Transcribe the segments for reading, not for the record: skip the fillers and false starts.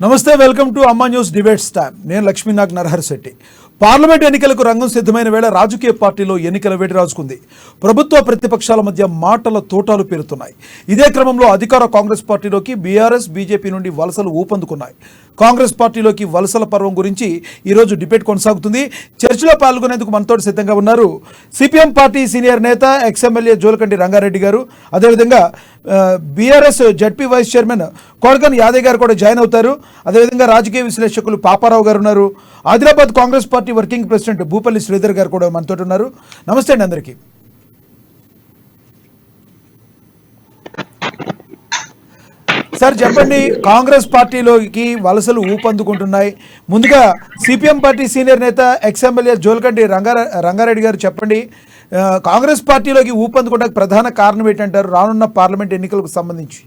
నమస్తే, welcome to అమ్మా news debates time. నేను లక్ష్మీనాగ్ నరహర్ శెట్టి. పార్లమెంట్ ఎన్నికలకు రంగం సిద్ధమైన వేళ రాజకీయ పార్టీలో ఎన్నికల వేడి రాజుకుంది. ప్రభుత్వ ప్రతిపక్షాల మధ్య మాటల తోటాలు పేరుతున్నాయి. ఇదే క్రమంలో అధికార కాంగ్రెస్ పార్టీలోకి బీఆర్ఎస్, బీజేపీ నుండి వలసలు ఊపందుకున్నాయి. కాంగ్రెస్ పార్టీలోకి వలసల పర్వం గురించి ఈరోజు డిబేట్ కొనసాగుతుంది. చర్చలో పాల్గొనేందుకు మనతోటి సిద్ధంగా ఉన్నారు సిపిఎం పార్టీ సీనియర్ నేత ఎక్స్ఎమ్మెల్యే జోలకంటి రంగారెడ్డి గారు. అదేవిధంగా BRS ZP vice chairman Kodakan Yadav గారు కూడా జాయిన్ అవుతారు. అదేవిధంగా రాజకీయ విశ్లేషకులు పాపారావు గారు ఉన్నారు. Adilabad Congress party working president Bhupalli Sridhar గారు కూడా మనతో ఉన్నారు. నమస్తే అండి అందరికీ. సార్ చెప్పండి, కాంగ్రెస్ పార్టీలోకి వలసలు ఊపందుకుంటున్నాయి. ముందుగా సిపిఎం పార్టీ సీనియర్ నేత ఎక్స్ఎమ్మెల్యే జోలకంటి రంగారెడ్డి గారు చెప్పండి, కాంగ్రెస్ పార్టీలోకి ఊపందుకోవడానికి ప్రధాన కారణం ఏంటంటారు రానున్న పార్లమెంట్ ఎన్నికలకు సంబంధించి?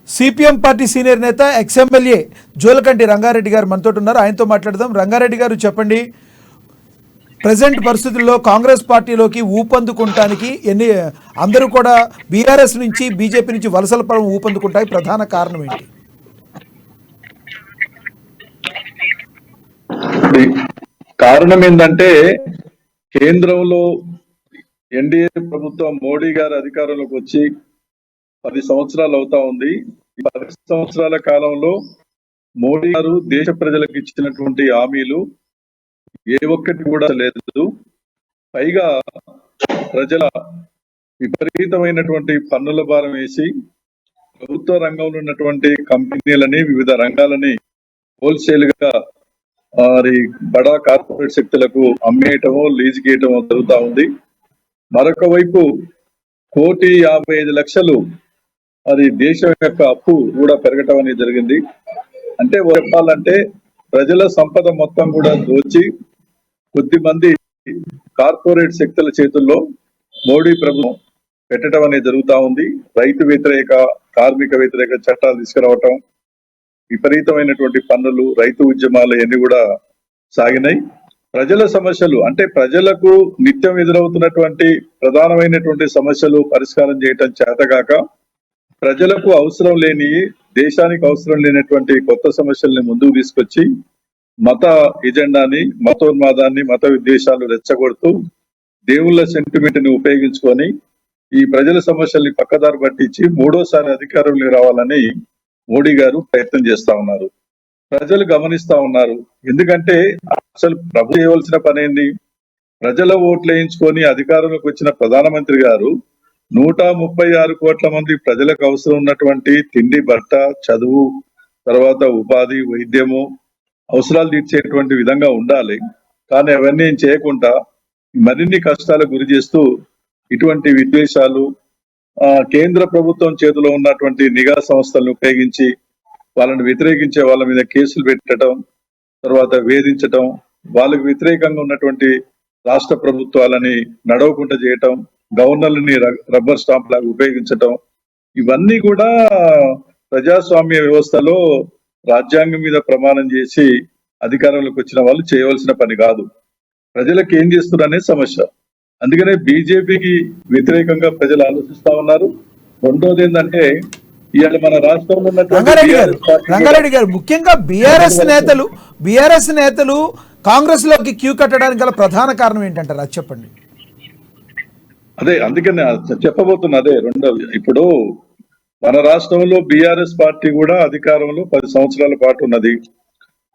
సిపిఎం పార్టీ సీనియర్ నేత ఎక్స్ఎమ్మెల్యే జోలకంటి రంగారెడ్డి గారు మనతో ఉన్నారు. ఆయనతో మాట్లాడదాం. రంగారెడ్డి గారు చెప్పండి, ప్రజెంట్ పరిస్థితుల్లో కాంగ్రెస్ పార్టీలోకి ఊపందుకుంటానికి అందరూ కూడా బీఆర్ఎస్ నుంచి బీజేపీ నుంచి వలసల పరం ఊపందుకుంటాయి, ప్రధాన కారణం ఏంటి? కారణం ఏంటంటే కేంద్రంలో ఎన్డీఏ ప్రభుత్వం మోడీ గారు అధికారంలోకి వచ్చి 10 సంవత్సరాలు అవుతా ఉంది. ఈ 10 సంవత్సరాల కాలంలో మోడీ గారు దేశ ప్రజలకు ఇచ్చినటువంటి హామీలు ఏ ఒక్కటి కూడా లేదు. పైగా ప్రజల విపరీతమైనటువంటి పన్నుల భారం వేసి ప్రభుత్వ రంగంలో ఉన్నటువంటి కంపెనీలని, వివిధ రంగాలని హోల్సేల్ గా బడా కార్పొరేట్ శక్తులకు అమ్మేయటమో లీజు గీయటమో జరుగుతూ ఉంది. మరొక వైపు 1,55,00,000 అది దేశం యొక్క అప్పు కూడా పెరగటం అనేది జరిగింది. అంటే చెప్పాలంటే ప్రజల సంపద మొత్తం కూడా దోచి కొద్దిమంది కార్పొరేట్ శక్తుల చేతుల్లో మోడీ ప్రభుత్వం పెట్టడం అనేది జరుగుతూ ఉంది. రైతు వ్యతిరేక, కార్మిక వ్యతిరేక చట్టాలు తీసుకురావటం, విపరీతమైనటువంటి పన్నులు, రైతు ఉద్యమాలు ఇవన్నీ కూడా సాగినాయి. ప్రజల సమస్యలు అంటే ప్రజలకు నిత్యం ఎదురవుతున్నటువంటి ప్రధానమైనటువంటి సమస్యలు పరిష్కారం చేయటం చేతగాక ప్రజలకు అవసరం లేని, దేశానికి అవసరం లేనటువంటి కొత్త సమస్యల్ని ముందుకు తీసుకొచ్చి మత ఎజెండాని, మతోన్మాదాన్ని, మత విద్వేషాలు రెచ్చగొడుతూ దేవుళ్ళ సెంటిమెంట్ ని ఉపయోగించుకొని ఈ ప్రజల సమస్యల్ని పక్కదారి పట్టించి మూడోసారి అధికారంలో రావాలని మోడీ గారు ప్రయత్నం చేస్తా ఉన్నారు. ప్రజలు గమనిస్తా ఉన్నారు. ఎందుకంటే అసలు ప్రభు చేయవలసిన పని ఏంది? ప్రజల ఓట్లు వేయించుకొని అధికారంలోకి వచ్చిన ప్రధానమంత్రి గారు 136 కోట్ల మంది ప్రజలకు అవసరం ఉన్నటువంటి తిండి, బట్ట, చదువు, తర్వాత ఉపాధి, వైద్యము అవసరాలు తీర్చేటువంటి విధంగా ఉండాలి. కానీ అవన్నీ చేయకుండా మరిన్ని కష్టాలకు గురి చేస్తూ ఇటువంటి విద్వేషాలు, కేంద్ర ప్రభుత్వం చేతిలో ఉన్నటువంటి నిఘా సంస్థలను ఉపయోగించి వాళ్ళని వ్యతిరేకించే వాళ్ళ మీద కేసులు పెట్టడం, తర్వాత వేధించటం, వాళ్ళకు వ్యతిరేకంగా ఉన్నటువంటి రాష్ట్ర ప్రభుత్వాలని నడవకుండా చేయటం, గవర్నర్లని రబ్బర్ స్టాంప్ లాగా ఉపయోగించటం, ఇవన్నీ కూడా ప్రజాస్వామ్య వ్యవస్థలో రాజ్యాంగం మీద ప్రమాణం చేసి అధికారంలోకి వచ్చిన వాళ్ళు చేయవలసిన పని కాదు. ప్రజలకు ఏం చేస్తున్నారు అనే సమస్య. అందుకనే బీజేపీకి వ్యతిరేకంగా ప్రజలు ఆలోచిస్తా ఉన్నారు. రెండోది ఏంటంటే ఇవాళ మన రాష్ట్రంలో రంగారెడ్డి గారు ముఖ్యంగా బీఆర్ఎస్ నేతలు కాంగ్రెస్ లోకి క్యూ కట్టడానికి గల ప్రధాన కారణం ఏంటంటారు? అది చెప్పండి. అదే అందుకని చెప్పబోతున్నా. అదే రెండోది, ఇప్పుడు మన రాష్ట్రంలో బీఆర్ఎస్ పార్టీ కూడా అధికారంలో 10 సంవత్సరాల పాటు ఉన్నది.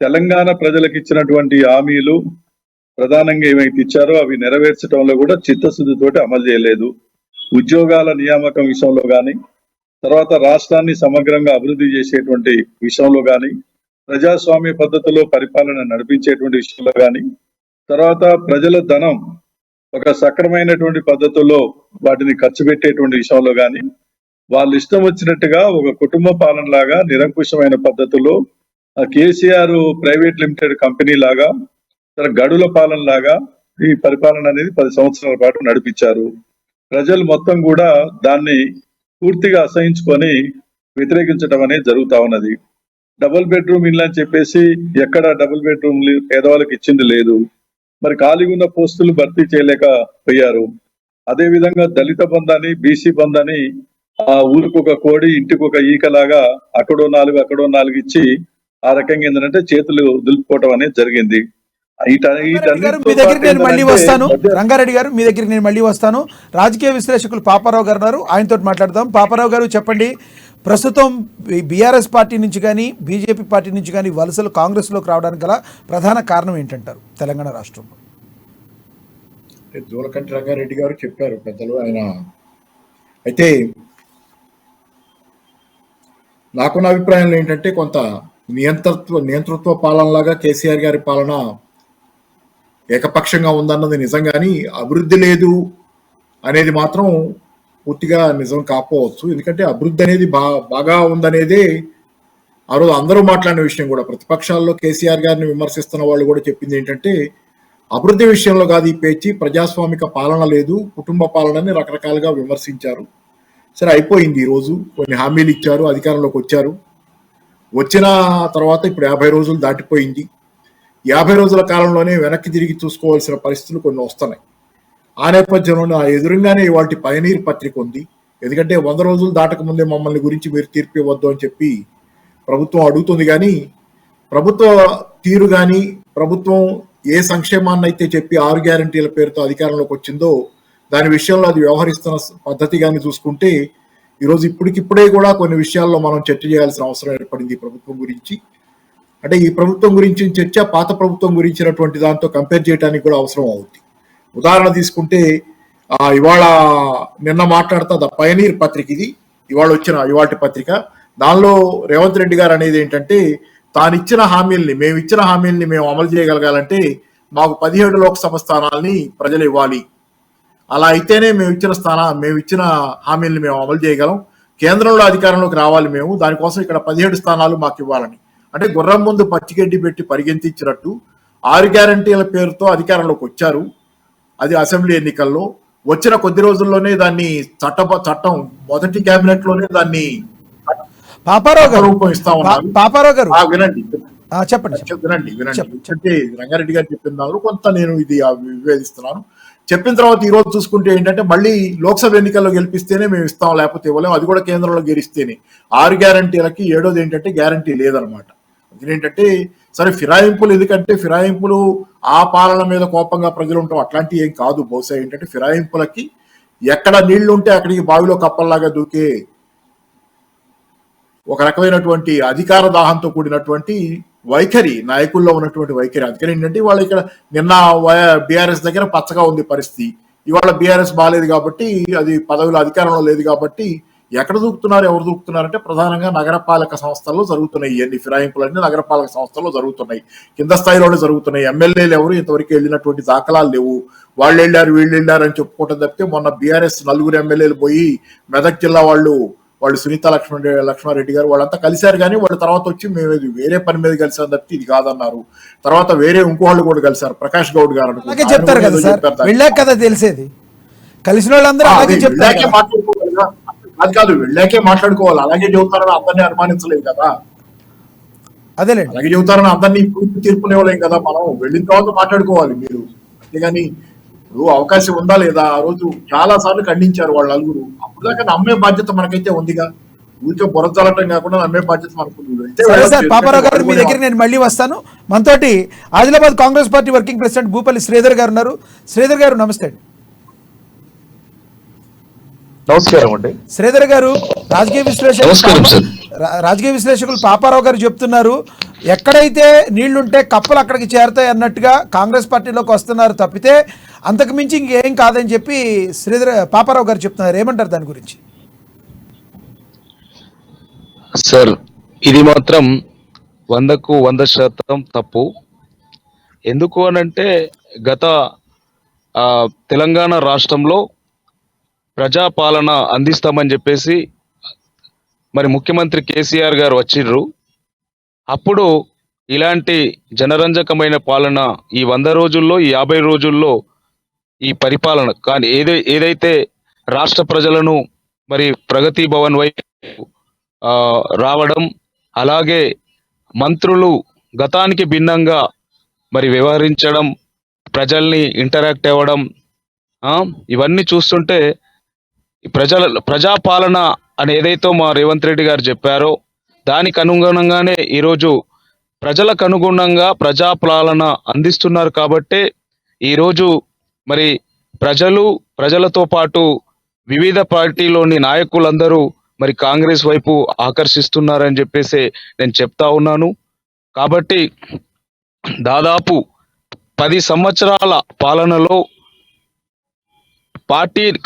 తెలంగాణ ప్రజలకు ఇచ్చినటువంటి హామీలు ప్రధానంగా ఏమైతే ఇచ్చారో అవి నెరవేర్చడంలో కూడా చిత్తశుద్ధితోటి అమలు చేయలేదు. ఉద్యోగాల నియామకం విషయంలో కానీ, తర్వాత రాష్ట్రాన్ని సమగ్రంగా అభివృద్ధి చేసేటువంటి విషయంలో కానీ, ప్రజాస్వామ్య పద్ధతిలో పరిపాలన నడిపించేటువంటి విషయంలో కానీ, తర్వాత ప్రజల ధనం ఒక సక్రమైనటువంటి పద్ధతుల్లో వాటిని ఖర్చు పెట్టేటువంటి విషయంలో కానీ, వాళ్ళు ఇష్టం వచ్చినట్టుగా ఒక కుటుంబ పాలన లాగా నిరంకుశమైన పద్ధతుల్లో కేసీఆర్ ప్రైవేట్ లిమిటెడ్ కంపెనీ లాగా, గడుల పాలన లాగా ఈ పరిపాలన అనేది 10 సంవత్సరాల పాటు నడిపించారు. ప్రజలు మొత్తం కూడా దాన్ని పూర్తిగా అసహించుకొని వ్యతిరేకించడం అనేది జరుగుతా ఉన్నది. డబుల్ బెడ్రూమ్ ఇల్లు అని చెప్పేసి ఎక్కడ డబుల్ బెడ్రూమ్ పేదవాళ్ళకి ఇచ్చింది లేదు. మరి ఖాళీగా ఉన్న పోస్టులు భర్తీ చేయలేకపోయారు. అదే విధంగా దళిత బంధాన్ని, బీసీ బంధాన్ని ఆ ఊరికి ఒక కోడి ఇంటికి ఒక ఈకలాగా అక్కడో 4 అక్కడో 4 ఇచ్చి ఆ రకంగా ఏంటంటే చేతులు దులుపుకోవటం అనేది జరిగింది. రంగారెడ్డి గారు వీటన్నిటితో మీ దగ్గరికి పాటు నేను మళ్ళీ ఏంటంటే వస్తాను. రంగారెడ్డి గారు మీ దగ్గరికి నేను మళ్ళీ వస్తాను. రాజకీయ విశ్లేషకులు పాపారావు గారు ఉన్నారు, ఆయనతో మాట్లాడదాం. పాపారావు గారు చెప్పండి, ప్రస్తుతం బీఆర్ఎస్ పార్టీ నుంచి కానీ బీజేపీ పార్టీ నుంచి కానీ వలసలు కాంగ్రెస్లోకి రావడానికి గల ప్రధాన కారణం ఏంటంటారు తెలంగాణ రాష్ట్రంలో? జూలకంటి రంగారెడ్డి గారు చెప్పారు పెద్దలు. ఆయన అయితే నాకున్న అభిప్రాయంలో ఏంటంటే కొంత నియంతృత్వ పాలనలాగా కేసీఆర్ గారి పాలన ఏకపక్షంగా ఉందన్నది నిజం, కానీ అభివృద్ధి లేదు అనేది మాత్రం పూర్తిగా నిజం కాకపోవచ్చు. ఎందుకంటే అభివృద్ధి అనేది బాగా ఉందనేదే ఆ రోజు అందరూ మాట్లాడిన విషయం కూడా. ప్రతిపక్షాల్లో కేసీఆర్ గారిని విమర్శిస్తున్న వాళ్ళు కూడా చెప్పింది ఏంటంటే అభివృద్ధి విషయంలో కాదు ఈ పేచి, ప్రజాస్వామిక పాలన లేదు, కుటుంబ పాలనని రకరకాలుగా విమర్శించారు. సరే అయిపోయింది. ఈరోజు కొన్ని హామీలు ఇచ్చారు, అధికారంలోకి వచ్చారు. వచ్చిన తర్వాత ఇప్పుడు 50 రోజులు దాటిపోయింది. 50 రోజుల కాలంలోనే వెనక్కి తిరిగి చూసుకోవాల్సిన పరిస్థితులు కొన్ని వస్తున్నాయి. ఆ నేపథ్యంలో ఆ ఎదురుగానే ఇవాళ పయనీర్ పత్రిక ఉంది. ఎందుకంటే 100 రోజులు దాటకముందే మమ్మల్ని గురించి మీరు తీర్పు ఇవ్వద్దు అని చెప్పి ప్రభుత్వం అడుగుతుంది. కానీ ప్రభుత్వ తీరు కానీ ప్రభుత్వం ఏ సంక్షేమాన్ని అయితే చెప్పి 6 గ్యారంటీల పేరుతో అధికారంలోకి వచ్చిందో దాని విషయంలో అది వ్యవహరిస్తున్న పద్ధతి కానీ చూసుకుంటే ఈరోజు ఇప్పటికిప్పుడే కూడా కొన్ని విషయాల్లో మనం చర్చ చేయాల్సిన అవసరం ఏర్పడింది ఈ ప్రభుత్వం గురించి. అంటే ఈ ప్రభుత్వం గురించి చర్చ పాత ప్రభుత్వం గురించినటువంటి దాంతో కంపేర్ చేయడానికి కూడా అవసరం అవుతుంది. ఉదాహరణ తీసుకుంటే ఇవాళ నిన్న మాట్లాడుతా ద పయనీర్ పత్రిక, ఇది ఇవాళ పత్రిక. దానిలో రేవంత్ రెడ్డి గారు అనేది ఏంటంటే మేము ఇచ్చిన హామీల్ని మేము అమలు చేయగలగాలంటే మాకు 17 లోక్సభ స్థానాల్ని ప్రజలు ఇవ్వాలి. అలా అయితేనే మేము ఇచ్చిన హామీల్ని మేము అమలు చేయగలం. కేంద్రంలో అధికారంలోకి రావాలి మేము, దానికోసం ఇక్కడ 17 స్థానాలు మాకు ఇవ్వాలని. అంటే గుర్రం ముందు పచ్చిగడ్డి పెట్టి పరిగెత్తించినట్టు 6 గ్యారంటీల పేరుతో అధికారంలోకి వచ్చారు. అది అసెంబ్లీ ఎన్నికల్లో వచ్చిన కొద్ది రోజుల్లోనే దాన్ని చట్టం మొదటి కేబినెట్ లోనే దాన్ని రూపం ఇస్తా ఉన్నారు. వినండి అంటే రంగారెడ్డి గారు చెప్పిన దానిలో కొంత నేను ఇది వివేదిస్తున్నాను. చెప్పిన తర్వాత ఈ రోజు చూసుకుంటే ఏంటంటే మళ్ళీ లోక్సభ ఎన్నికల్లో గెలిపిస్తేనే మేము ఇస్తాం, లేకపోతే ఇవ్వలేము, అది కూడా కేంద్రంలో గెలిస్తేనే. 6 గ్యారంటీలకి 7ది ఏంటంటే గ్యారంటీ లేదనమాట. అదేంటంటే సరే ఫిరాయింపులు, ఎందుకంటే ఫిరాయింపులు ఆ పాలన మీద కోపంగా ప్రజలు ఉంటాం, అట్లాంటివి ఏం కాదు. బహుశా ఏంటంటే ఫిరాయింపులకి ఎక్కడ నీళ్లు ఉంటే అక్కడికి బావిలో కప్పల్లాగా దూకే ఒక రకమైనటువంటి అధికార దాహంతో కూడినటువంటి వైఖరి, నాయకుల్లో ఉన్నటువంటి వైఖరి. అందుకని ఏంటంటే వాళ్ళు ఇక్కడ నిన్న బీఆర్ఎస్ దగ్గర పచ్చగా ఉంది పరిస్థితి, ఇవాళ బీఆర్ఎస్ బాగాలేదు కాబట్టి, అది పదవిలో అధికారంలో లేదు కాబట్టి ఎక్కడ ఎవరు దూకుతున్నారంటే ప్రధానంగా నగరపాలక సంస్థల్లో జరుగుతున్నాయి. ఇవన్నీ ఫిరాయింపులన్నీ నగరపాలక సంస్థల్లో జరుగుతున్నాయి, కింద స్థాయిలోనే జరుగుతున్నాయి. ఎమ్మెల్యేలు ఎవరు ఇంతవరకు వెళ్ళినటువంటి దాఖలాలు లేవు. వాళ్ళు వెళ్ళారు వీళ్ళు వెళ్ళారు అని చెప్పుకోవటం తప్పితే మొన్న బీఆర్ఎస్ 4 ఎమ్మెల్యేలు పోయి మెదక్ జిల్లా వాళ్ళు సునీత లక్ష్మారెడ్డి గారు వాళ్ళంతా కలిశారు. కానీ వాళ్ళ తర్వాత వచ్చి మేము వేరే పని మీద కలిసాం తప్పితే ఇది కాదన్నారు. తర్వాత వేరే ఇంకో వాళ్ళు కూడా కలిశారు, ప్రకాష్ గౌడ్ గారు చెప్తారు కదా సార్, వెళ్ళాక కదా తెలిసేది. కలిసిన వాళ్ళందరూ కాదు వెళ్ళాకే మాట్లాడుకోవాలి. అలాగే చెబుతారని అందరినీ అనుమానించలేదు కదా, అదేలే అలాగే చెబుతారని అందరినీ తీర్పునివ్వలేం కదా. మనం వెళ్ళిన తర్వాత మాట్లాడుకోవాలి మీరు. అంతేగాని ఇప్పుడు అవకాశం ఉందా లేదా? ఆ రోజు చాలా సార్లు ఖండించారు వాళ్ళు నలుగురు. అప్పుడుదాకా నమ్మే బాధ్యత మనకైతే ఉందిగా, ఊరికే బురదలటం కాకుండా నమ్మే బాధ్యత మనకు. పాపారావు గారు మీ దగ్గర నేను మళ్ళీ వస్తాను. మనతోటి Adilabad Congress party working president Bhupalli Sridhar గారు ఉన్నారు. శ్రీధర్ గారు నమస్తే అండి. నమస్కారం అండి. శ్రీధర్ గారు, రాజకీయ విశ్లేషకులు పాపారావు గారు చెప్తున్నారు, ఎక్కడైతే నీళ్లుంటే కప్పలు అక్కడికి చేరతాయి అన్నట్టుగా కాంగ్రెస్ పార్టీలోకి వస్తున్నారు తప్పితే అంతకు మించి ఇంకేం కాదని చెప్పి పాపారావు గారు చెప్తున్నారు. ఏమంటారు దాని గురించి? సార్, ఇది మాత్రం 100కు 100% తప్పు. ఎందుకు అనంటే గత తెలంగాణ రాష్ట్రంలో ప్రజాపాలన అందిస్తామని చెప్పేసి మరి ముఖ్యమంత్రి కేసీఆర్ గారు వచ్చిర్రు. అప్పుడు ఇలాంటి జనరంజకమైన పాలన ఈ 100 రోజుల్లో, ఈ 50 రోజుల్లో ఈ పరిపాలన కానీ ఏదైతే రాష్ట్ర ప్రజలను మరి ప్రగతి భవన్ వైపు రావడం, అలాగే మంత్రులు గతానికి భిన్నంగా మరి వ్యవహరించడం, ప్రజల్ని ఇంటరాక్ట్ అవ్వడం, ఇవన్నీ చూస్తుంటే ఈ ప్రజాపాలన అని ఏదైతే మా రేవంత్ రెడ్డి గారు చెప్పారో దానికి అనుగుణంగానే ఈరోజు ప్రజలకు అనుగుణంగా ప్రజాపాలన అందిస్తున్నారు కాబట్టే ఈరోజు మరి ప్రజలతో పాటు వివిధ పార్టీలోని నాయకులందరూ మరి కాంగ్రెస్ వైపు ఆకర్షిస్తున్నారని చెప్పేసి నేను చెప్తా ఉన్నాను. కాబట్టి దాదాపు 10 సంవత్సరాల పాలనలో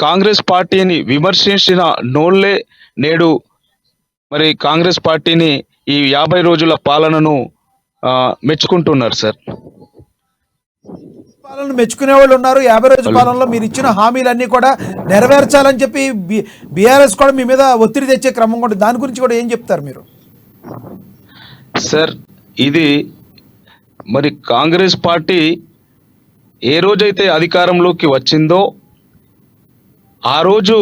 కాంగ్రెస్ పార్టీని విమర్శించిన నోళ్లే నేడు మరి కాంగ్రెస్ పార్టీని ఈ 50 రోజుల పాలనను మెచ్చుకుంటున్నారు సార్. పాలన మెచ్చుకునే వాళ్ళు ఉన్నారు. 50 రోజుల పాలనలో మీరు ఇచ్చిన హామీలన్నీ కూడా నెరవేర్చాలని చెప్పి బీఆర్ఎస్ కూడా మీ మీద ఒత్తిడి తెచ్చే క్రమం కూడా, దాని గురించి కూడా ఏం చెప్తారు మీరు? సార్, ఇది మరి కాంగ్రెస్ పార్టీ ఏ రోజైతే అధికారంలోకి వచ్చిందో ఆ రోజు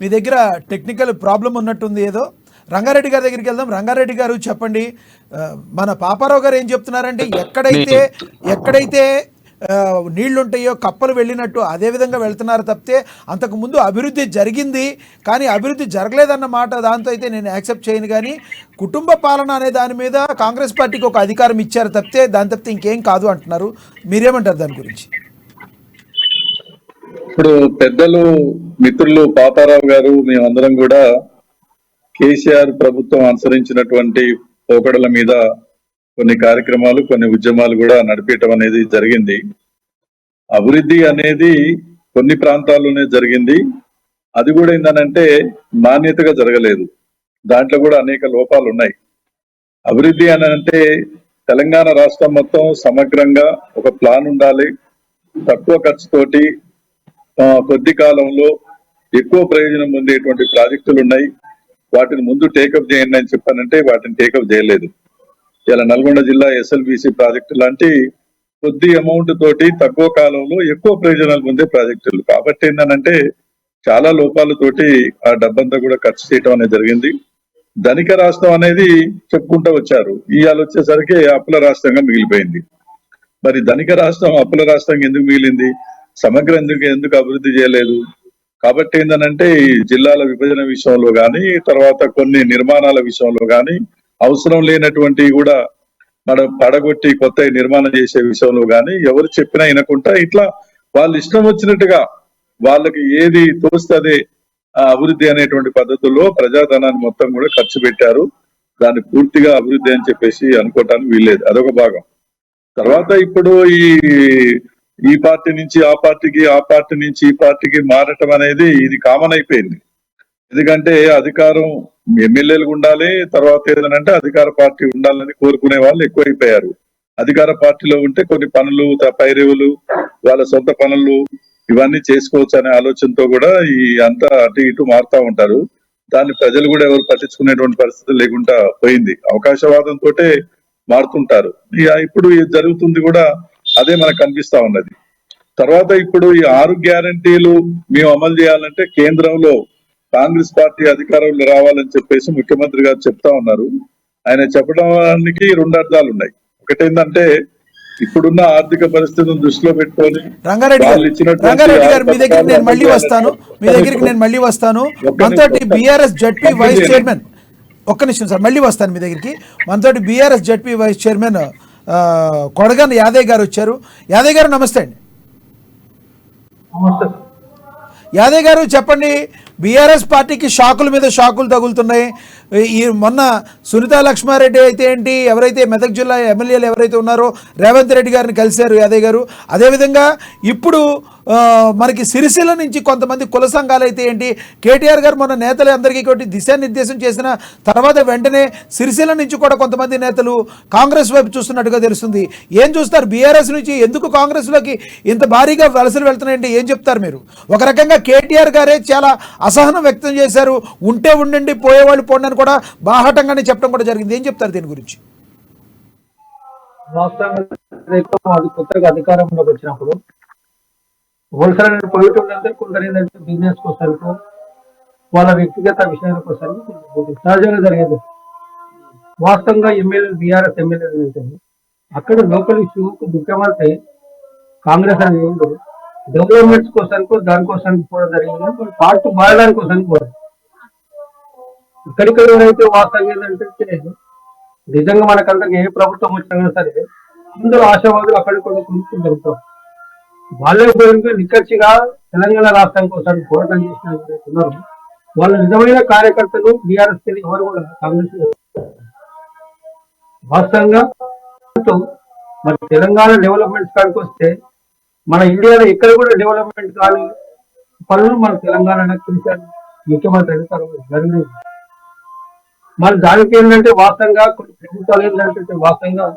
మీ దగ్గర టెక్నికల్ ప్రాబ్లం ఉన్నట్టుంది ఏదో. రంగారెడ్డి గారి దగ్గరికి వెళ్దాం. రంగారెడ్డి గారు చెప్పండి, మన పాపారావు గారు ఏం చెప్తున్నారంటే ఎక్కడైతే నీళ్లు ఉంటాయో కప్పలు వెళ్ళినట్టు అదే విధంగా వెళ్తున్నారు తప్పితే అంతకు ముందు అభివృద్ధి జరిగింది కానీ అభివృద్ధి జరగలేదన్న మాట, దాంతో అయితే నేను యాక్సెప్ట్ చేయను. కానీ కుటుంబ పాలన అనే దాని మీద కాంగ్రెస్ పార్టీకి ఒక అధికారం ఇచ్చారు తప్పితే దాని తప్పితే ఇంకేం కాదు అంటున్నారు. మీరేమంటారు దాని గురించి? ఇప్పుడు పెద్దలు మిత్రులు పాపారావు గారు మేమందరం కూడా కేసీఆర్ ప్రభుత్వం అనుసరించినటువంటి పోకడల మీద కొన్ని కార్యక్రమాలు, కొన్ని ఉద్యమాలు కూడా నడిపేయటం అనేది జరిగింది. అభివృద్ధి అనేది కొన్ని ప్రాంతాల్లోనే జరిగింది. అది కూడా ఏంటంటే నాణ్యతగా జరగలేదు. దాంట్లో కూడా అనేక లోపాలు ఉన్నాయి. అభివృద్ధి అని అంటే తెలంగాణ రాష్ట్రం మొత్తం సమగ్రంగా ఒక ప్లాన్ ఉండాలి. తక్కువ ఖర్చుతోటి కొద్ది కాలంలో ఎక్కువ ప్రయోజనం పొందేటువంటి ప్రాజెక్టులు ఉన్నాయి. వాటిని ముందు టేకప్ చేయండి అని చెప్పానంటే వాటిని టేకప్ చేయలేదు. ఇలా నల్గొండ జిల్లా SLBC ప్రాజెక్టు లాంటి కొద్ది అమౌంట్ తోటి తక్కువ కాలంలో ఎక్కువ ప్రయోజనాలు పొందే ప్రాజెక్టులు. కాబట్టి ఏంటంటే చాలా లోపాలతోటి ఆ డబ్బంతా కూడా ఖర్చు చేయడం అనేది జరిగింది. ధనిక రాష్ట్రం అనేది చెప్పుకుంటూ వచ్చారు. ఇవాళ వచ్చేసరికి అప్పుల రాష్ట్రంగా మిగిలిపోయింది. మరి ధనిక రాష్ట్రం అప్పుల రాష్ట్రంగా ఎందుకు మిగిలింది? సమగ్ర ఎందుకు అభివృద్ధి చేయలేదు? కాబట్టి ఏంటంటే ఈ జిల్లాల విభజన విషయంలో కానీ, తర్వాత కొన్ని నిర్మాణాల విషయంలో కానీ, అవసరం లేనటువంటి కూడా పడగొట్టి కొత్త నిర్మాణం చేసే విషయంలో కానీ ఎవరు చెప్పినా వినకుండా ఇట్లా వాళ్ళు ఇష్టం వచ్చినట్టుగా వాళ్ళకి ఏది తోస్తే అభివృద్ధి అనేటువంటి పద్ధతుల్లో ప్రజాధనాన్ని మొత్తం కూడా ఖర్చు పెట్టారు. దాన్ని పూర్తిగా అభివృద్ధి అని చెప్పేసి అనుకోవటానికి వీల్లేదు. అదొక భాగం. తర్వాత ఇప్పుడు ఈ పార్టీ నుంచి ఆ పార్టీకి, ఆ పార్టీ నుంచి ఈ పార్టీకి మారటం అనేది ఇది కామన్ అయిపోయింది. ఎందుకంటే అధికారం ఎమ్మెల్యేలు ఉండాలి, తర్వాత ఏదనంటే అధికార పార్టీ ఉండాలని కోరుకునే వాళ్ళు ఎక్కువైపోయారు. అధికార పార్టీలో ఉంటే కొన్ని పనులు, పైరేవులు, వాళ్ళ సొంత పనులు ఇవన్నీ చేసుకోవచ్చు అనే ఆలోచనతో కూడా ఈ అంతా అటు ఇటు మారుతా ఉంటారు. దాన్ని ప్రజలు కూడా ఎవరు పట్టించుకునేటువంటి పరిస్థితి లేకుండా పోయింది. అవకాశవాదంతో మారుతుంటారు. ఇప్పుడు జరుగుతుంది కూడా అదే మనకు కనిపిస్తా ఉన్నది. తర్వాత ఇప్పుడు ఈ 6 గ్యారంటీలు మేము అమలు చేయాలంటే కేంద్రంలో కాంగ్రెస్ పార్టీ అధికారంలో రావాలని చెప్పేసి ముఖ్యమంత్రి గారు చెప్తా ఉన్నారు. ఆయన చెప్పడానికి 2 అర్థాలు ఉన్నాయి. ఒకటేంటంటే ఇప్పుడున్న ఆర్థిక పరిస్థితులను దృష్టిలో పెట్టుకొని రంగారెడ్డి గారు మీ దగ్గరికి నేను మళ్ళీ వస్తాను. మనతోటి బీఆర్ఎస్ జడ్పీ వైస్ చైర్మన్, ఒక్క నిమిషం సార్, మళ్ళీ వస్తాను మీ దగ్గరికి. మనతోటి BRS ZP vice chairman Kodagan Yadaiah గారు వచ్చారు. యాదయ్య గారు నమస్తే అండి. యాదయ్య గారు చెప్పండి, బీఆర్ఎస్ పార్టీకి షాకుల మీద షాకులు తగులుతున్నాయి. ఈ మొన్న సునీతా లక్ష్మారెడ్డి అయితే ఏంటి, ఎవరైతే మెదక్ జిల్లా ఎమ్మెల్యేలు ఎవరైతే ఉన్నారో రేవంత్ రెడ్డి గారిని కలిశారు యాదయ్య గారు. అదేవిధంగా ఇప్పుడు మనకి సిరిసిల్ల నుంచి కొంతమంది కుల సంఘాలు అయితే ఏంటి, కేటీఆర్ గారు మొన్న నేతలు అందరికీ ఒకటి దిశానిర్దేశం చేసిన తర్వాత వెంటనే సిరిసిల్ల నుంచి కూడా కొంతమంది నేతలు కాంగ్రెస్ వైపు చూస్తున్నట్టుగా తెలుస్తుంది. ఏం చూస్తారు? బీఆర్ఎస్ నుంచి ఎందుకు కాంగ్రెస్లోకి ఇంత భారీగా వలసలు వెళ్తున్నాయంటే ఏం చెప్తారు మీరు? ఒక రకంగా కేటీఆర్ గారే చాలా అసహనం వ్యక్తం చేశారు. ఉంటే ఉండండి, పోయేవాళ్ళు పోండి అని కూడా బాహాటంగానే చెప్పడం కూడా జరిగింది. ఏం చెప్తారు దీని గురించి? కొత్తగా అధికారంలోకి వచ్చినప్పుడు హోల్సేల్ పోయేటోళ్ళంటే కొందరు ఏంటంటే బిజినెస్ కోసరికి, వాళ్ళ వ్యక్తిగత విషయాల కోసరికి సహజంగా జరిగేది. వాస్తవంగా ఎమ్మెల్యేలు, బీఆర్ఎస్ ఎమ్మెల్యేలు వెళ్తాయి. అక్కడ లోకల్ ఇష్యూ ముఖ్యమంత్రి కాంగ్రెస్ అని ఉండదు, డెవలప్మెంట్స్ కోసానికి దానికోసానికి పోవడం జరిగింది, పార్టీ మారడానికి కోసానికి పోవడం. ఇక్కడిక్కడ ఎవరైతే వాస్తవం ఏంటంటే నిజంగా మనకందరికి ఏ ప్రభుత్వం వచ్చినా సరే అందరూ ఆశావాదులు అక్కడికి జరుగుతాం. వాళ్ళే పోయిన నిక్కచ్చిగా తెలంగాణ రాష్ట్రం కోసం పోరాటం చేసిన ఉన్నారు. వాళ్ళ నిజమైన కార్యకర్తలు బీఆర్ఎస్ ఎవరు కూడా కాంగ్రెస్ వాస్తవంగా మరి తెలంగాణ డెవలప్మెంట్స్ కాడికి వస్తే మన ఇండియాలో ఎక్కడ కూడా డెవలప్మెంట్ కానీ పనులు మన తెలంగాణ ముఖ్యమంత్రి జరిగినాయి. మరి దానికి ఏంటంటే వాస్తవంగా కొన్ని ప్రభుత్వాలు ఏంటంటే వాస్తవంగా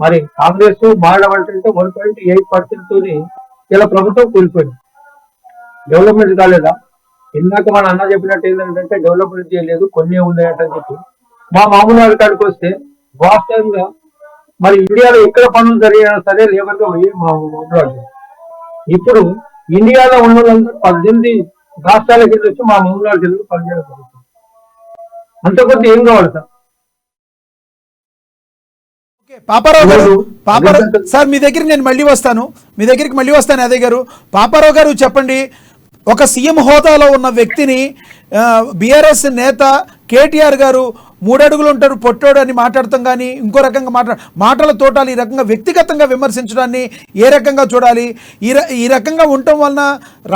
మరి కాంగ్రెస్ మారడం అంటే 1.8% తోని ఇలా ప్రభుత్వం కూలిపోయింది. డెవలప్మెంట్ కాలేదా? ఇందాక మన అన్న చెప్పినట్టు ఏంటంటే డెవలప్మెంట్ చేయలేదు, కొన్ని ఉన్నాయంటే చెప్పి మా మామూలు వాళ్ళ కాడికి వస్తే వాస్తవంగా మరి ఇండియాలో ఎక్కడ పనులు జరిగినా సరే లేబర్గా పోయి మా మామూలు. ఇప్పుడు ఇండియాలో ఉన్న వాళ్ళందరూ 18 రాష్ట్రాలకు వెళ్ళి వచ్చి మా మామూలు వాళ్ళకి వెళ్ళి పనిచేయడం జరుగుతుంది. అంత కొద్ది ఏం కావాలి సార్? పాపారావు గారు, సార్ మీ దగ్గరికి నేను మళ్ళీ వస్తాను అదే గారు. పాపారావు గారు చెప్పండి, ఒక సీఎం హోదాలో ఉన్న వ్యక్తిని బీఆర్ఎస్ నేత కేటీఆర్ గారు 3 అడుగులు ఉంటారు పొట్టోడు అని మాట్లాడతాం, కానీ ఇంకో రకంగా మాటల తోటాలు ఈ రకంగా వ్యక్తిగతంగా విమర్శించడాన్ని ఏ రకంగా చూడాలి? ఈ రకంగా ఉండటం వలన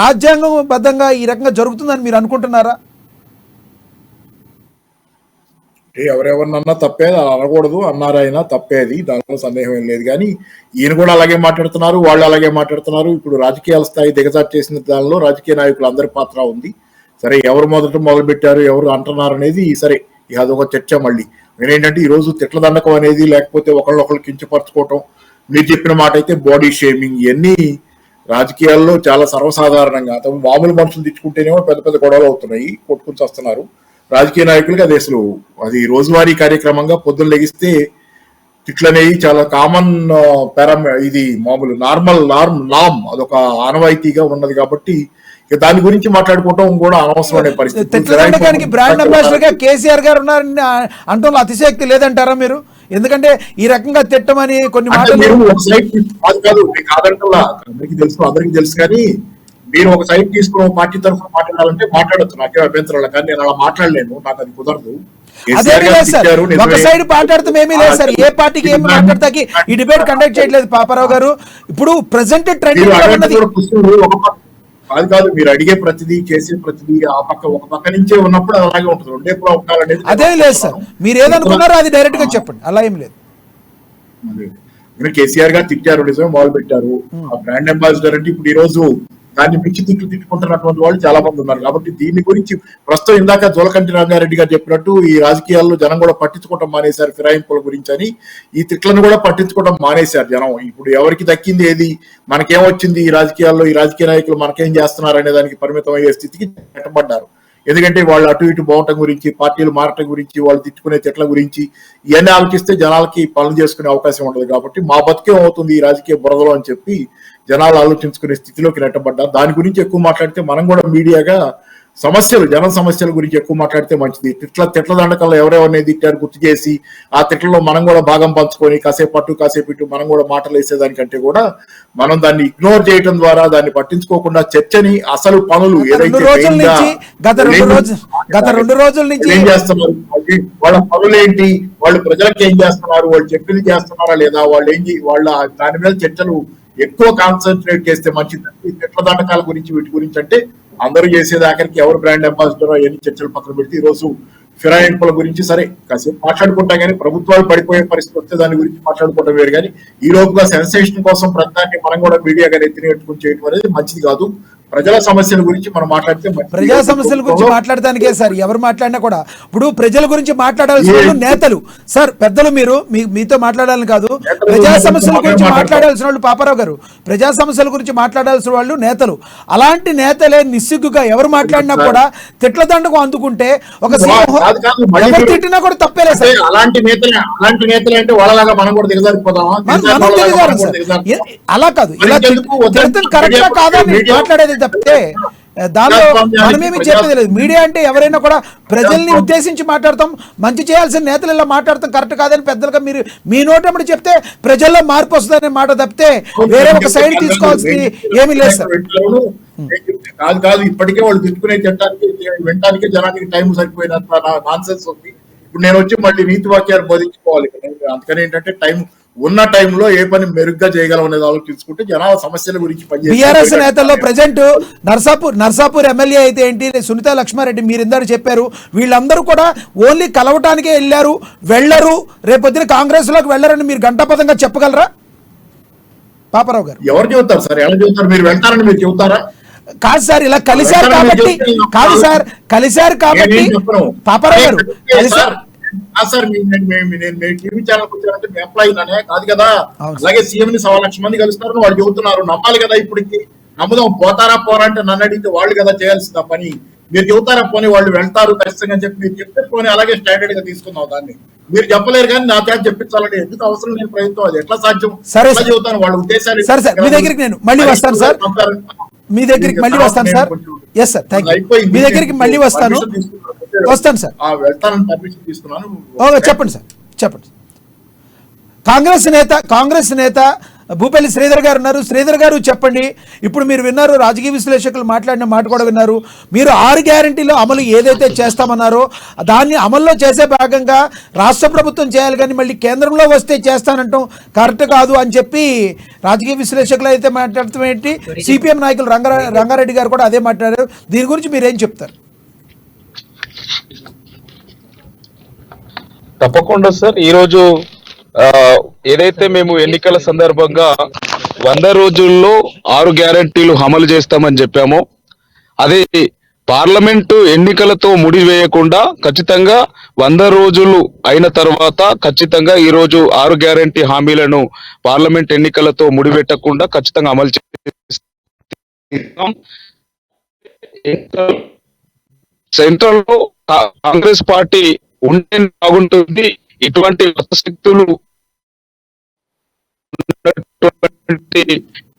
రాజ్యాంగబద్ధంగా ఈ రకంగా జరుగుతుందని మీరు అనుకుంటున్నారా? ఎవరెవరినన్నా తప్పేది అలా అనకూడదు, అన్నారైనా తప్పేది, దానిలో సందేహం ఏం లేదు. కానీ ఈయన కూడా అలాగే మాట్లాడుతున్నారు, వాళ్ళు అలాగే మాట్లాడుతున్నారు. ఇప్పుడు రాజకీయాల స్థాయి దిగజారు చేసిన దానిలో రాజకీయ నాయకులు అందరి పాత్ర ఉంది. సరే, ఎవరు మొదలు పెట్టారు, ఎవరు అంటున్నారు అనేది సరే అదొక చర్చ. మళ్ళీ నేనేంటంటే ఈరోజు తిట్ల దండకం అనేది, లేకపోతే ఒకళ్ళొకళ్ళు కించపరచుకోవటం, మీరు చెప్పిన మాట అయితే బాడీ షేమింగ్, ఇవన్నీ రాజకీయాల్లో చాలా సర్వసాధారణంగా. మామూలు మనుషులు తెచ్చుకుంటేనేమో పెద్ద పెద్ద గొడవలు అవుతున్నాయి, కొట్టుకుని వస్తున్నారు. రాజకీయ నాయకులకి అది అసలు అది రోజువారీ కార్యక్రమంగా పొద్దున్న లెగిస్తే తిట్లనేవి చాలా కామన్ ఇది మామూలు నామ్ అదొక ఆనవాయితీగా ఉన్నది. కాబట్టి దాని గురించి మాట్లాడుకోవటం కూడా అనవసరమైన పరిస్థితి. బ్రాండ్ అంబాసిడర్ గా కేసీఆర్ గారు ఉన్నారని అంటూ అతిశక్తి లేదంటారా మీరు? ఎందుకంటే ఈ రకంగా తిట్టమని కొన్ని మాటలు కాదు, అందరికీ తెలుసు కానీ మీరు ఒక సైడ్ తీసుకుని పార్టీ తరఫున మాట్లాడాలంటే మాట్లాడచ్చు, నాకే అభ్యంతరం. కానీ నేను అలా మాట్లాడలేను, నాకు అది కుదరదు. ఒక సైడ్ మాట్లాడతాం ఏమీ లేదు సార్, ఏ పార్టీకి ఏమి మాట్లాడతాకి ఈ డిబేట్ కండక్ట్ చేయట్లేదు పాపారావు గారు. ఇప్పుడు ప్రెసెంట్ ట్రెండింగ్ కాదు, మీరు అడిగే ప్రతిదీ చేసే ప్రతిదీ ఆ పక్క ఒక పక్క నుంచే ఉన్నప్పుడు అలాగే ఉంటుంది. రెండే కూడా ఉండాలనేది అదే లేదు సార్. మీరు ఏదనుకున్నారో అది డైరెక్ట్ గా చెప్పండి, అలా ఏం లేదు. కేసీఆర్ గారు తిట్టారు, నిజమే, మొదలు పెట్టారు. ఆ బ్రాండ్ అంబాసిడర్ అంటే ఇప్పుడు ఈ రోజు దాన్ని పిచ్చి తిట్టుకుంటున్నటువంటి వాళ్ళు చాలా మంది ఉన్నారు. కాబట్టి దీని గురించి ప్రస్తుతం ఇందాక జోలకంటి రంగారెడ్డి గారు చెప్పినట్టు ఈ రాజకీయాల్లో జనం కూడా పట్టించుకోవడం మానేశారు ఫిరాయింపుల గురించి అని. ఈ తిట్లను కూడా పట్టించుకోవడం మానేశారు జనం. ఇప్పుడు ఎవరికి దక్కింది ఏది, మనకేమొచ్చింది ఈ రాజకీయాల్లో, ఈ రాజకీయ నాయకులు మనకేం చేస్తున్నారు అనే దానికి పరిమితం అయ్యే స్థితికి పెట్టబడ్డారు. ఎందుకంటే వాళ్ళు అటు ఇటు పోవటం గురించి, పార్టీలు మారటం గురించి, వాళ్ళు తిట్టుకునే తిట్ల గురించి ఇవన్నీ ఆలోచిస్తే జనాలకి పనులు చేసుకునే అవకాశం ఉండదు. కాబట్టి మా బతికేం అవుతుంది ఈ రాజకీయ బురదలో అని చెప్పి జనాలు ఆలోచించుకునే స్థితిలోకి నెట్టబడ్డారు. దాని గురించి ఎక్కువ మాట్లాడితే మనం కూడా మీడియాగా జన సమస్యల గురించి ఎక్కువ మాట్లాడితే మంచిది. తిట్ల దండకంలో ఎవరెవరిని తిట్టారు గుర్తు చేసి ఆ తిట్లలో మనం కూడా భాగం పంచుకొని కాసేపు ఇటు మనం కూడా మాటలు వేసేదానికంటే కూడా మనం దాన్ని ఇగ్నోర్ చేయడం ద్వారా, దాన్ని పట్టించుకోకుండా చర్చని అసలు పనులు ఏదైతే ఏం చేస్తున్నారు, వాళ్ళ పనులేంటి, వాళ్ళు ప్రజలకు ఏం చేస్తున్నారు, వాళ్ళు చెప్పింది చేస్తున్నారా లేదా, వాళ్ళ దాని మీద చర్చలు ఎక్కువ కాన్సన్ట్రేట్ చేస్తే మంచిది. తిట్ల దండకాల గురించి వీటి గురించి అంటే అందరూ చేసేది ఆఖరికి ఎవరు బ్రాండ్ అంబాసిడర్ అవన్నీ చర్చలు పక్కన పెడితే ఈ రోజు ఫిరాయింపుల గురించి సరే కాసేపు మాట్లాడుకుంటాం, కానీ ప్రభుత్వాలు పడిపోయే పరిస్థితి వస్తే దాని గురించి మాట్లాడుకోవడం వేరు. కానీ ఈ లోపుగా సెన్సేషన్ కోసం ప్రతిదాన్ని మనం కూడా మీడియాగా ఎత్తినట్టుకుని చేయడం అనేది మంచిది కాదు. ప్రజల సమస్యల గురించి మనం మాట్లాడితే ప్రజా సమస్యల గురించి మాట్లాడడానికే సార్ ఎవరు మాట్లాడినా కూడా ఇప్పుడు ప్రజల గురించి మాట్లాడాల్సిన వాళ్ళు నేతలు సార్, పెద్దలు మీరు మీతో మాట్లాడాలని కాదు, ప్రజా సమస్యల గురించి మాట్లాడాల్సిన వాళ్ళు పాపారావు గారు, ప్రజా సమస్యల గురించి మాట్లాడాల్సిన వాళ్ళు నేతలు. అలాంటి నేతలే నిస్సిగ్గుగా ఎవరు మాట్లాడినా కూడా తిట్ల దండకు అందుకుంటే ఒక ఎవరు తిట్టినా కూడా తప్పేలేదు సార్. అలాంటి నేతలు అంటే వాళ్ళలాగా మనం కూడా దిగజారిపోతామా? అలా కాదు, ఇలా కరెక్ట్ గా కాదని మాట్లాడేది తప్పితే దానిలో మనమేమి చెప్పేది లేదు. మీడియా అంటే ఎవరైనా కూడా ప్రజల్ని ఉద్దేశించి మాట్లాడతాం, మంచి చేయాల్సిన నేతలు ఇలా మాట్లాడతాం కరెక్ట్ కాదని పెద్దలుగా మీరు మీ నోటప్పుడు చెప్తే ప్రజల్లో మార్పు వస్తుందనే మాట తప్పితే వేరే ఒక సైడ్ తీసుకోవాల్సింది ఏమీ లేదు సార్. కాదు కాదు, ఇప్పటికే వాళ్ళు తిట్టుకునే వినటానికి జనానికి టైం సరిపోయినంత నాన్ సెన్స్ ఉంది. ఇప్పుడు నేను వచ్చి మళ్ళీ నీతి వాక్యాలు బోధించుకోవాలి. అందుకని ఏంటంటే ఉన్న టైంలో ఏ పని మెరుగ్గా చేయగలం అనేది ఆలోచించుకుంటే జనాల సమస్యల గురించి బీఆర్ఎస్ నేతల్లో ప్రజెంట్ నర్సాపూర్ ఎమ్మెల్యే అయితే ఏంటి, సునీతా లక్ష్మారెడ్డి మీరు ఇందాక చెప్పారు, వీళ్ళందరూ కూడా ఓన్లీ కలవటానికే వెళ్ళరు, రేపొద్దున కాంగ్రెస్ లోకి వెళ్ళరని మీరు గంటాపదంగా చెప్పగలరా పాపారావు గారు? ఎవరు చెబుతారు సార్? ఎలా చెబుతారు? మీరు వెళ్తారని మీరు చెబుతారా? కాదు సార్, ఇలా కలిశారు కాబట్టి పాపారావు గారు కలిశారు సార్. నేను టీవీ ఛానల్ వచ్చానంటే మీ ఎంప్లాయీ నానే కాదు కదా. అలాగే సీఎం ని 1,00,000 మంది కలుస్తారని వాళ్ళు చెబుతున్నారు. నమ్మాలి కదా. ఇప్పటికి నమ్ముదాం. పోతారా పోరా అంటే నన్ను అడిగితే వాళ్ళు కదా చేయాల్సిన పని. మీరు చెబుతారా పోనీ వాళ్ళు వెళ్తారు ఖచ్చితంగా అని చెప్పి మీరు చెప్తే పోనీ అలాగే స్టాండర్డ్ గా తీసుకుందాం దాన్ని. మీరు చెప్పలేరు కానీ నా చేత చెప్పించాలంటే ఎందుకు అవసరం లేని ప్రయత్నం. అది ఎట్లా సాధ్యం? సరే చెబుతాను వాళ్ళ ఉద్దేశాలు. సార్ మీ దగ్గరికి నేను మళ్ళీ వస్తాను సార్. మీ దగ్గరికి మళ్ళీ వస్తాను sir. Yes sir, thank you. మీ దగ్గరికి మళ్ళీ వస్తాను సార్. వెళ్తానని పర్మిషన్ తీసుకున్నాను. చెప్పండి సార్, చెప్పండి. కాంగ్రెస్ నేత భూపల్లి శ్రీధర్ గారు ఉన్నారు. శ్రీధర్ గారు చెప్పండి. ఇప్పుడు మీరు విన్నారు, రాజకీయ విశ్లేషకులు మాట్లాడిన మాట కూడా విన్నారు. మీరు 6 గ్యారంటీలు అమలు ఏదైతే చేస్తామన్నారో దాన్ని అమల్లో చేసే భాగంగా రాష్ట్ర ప్రభుత్వం చేయాలి, కానీ మళ్ళీ కేంద్రంలో వస్తే చేస్తానంటాం కరెక్ట్ కాదు అని చెప్పి రాజకీయ విశ్లేషకులు అయితే మాట్లాడటం ఏంటి, సిపిఎం నాయకులు రంగారెడ్డి గారు కూడా అదే మాట్లాడారు. దీని గురించి మీరేం చెప్తారు? తప్పకుండా సార్. ఈరోజు ఏదైతే మేము ఎన్నికల సందర్భంగా 100 రోజుల్లో 6 గ్యారంటీలు అమలు చేస్తామని చెప్పామో అదే పార్లమెంటు ఎన్నికలతో ముడివేయకుండా ఖచ్చితంగా 100 రోజులు అయిన తర్వాత ఖచ్చితంగా ఈ రోజు 6 గ్యారంటీ హామీలను పార్లమెంట్ ఎన్నికలతో ముడిపెట్టకుండా ఖచ్చితంగా అమలు చేస్తాం. సెంట్రల్ లో కాంగ్రెస్ పార్టీ ఉంటే బాగుంటుంది. ఇటువంటి శక్తులు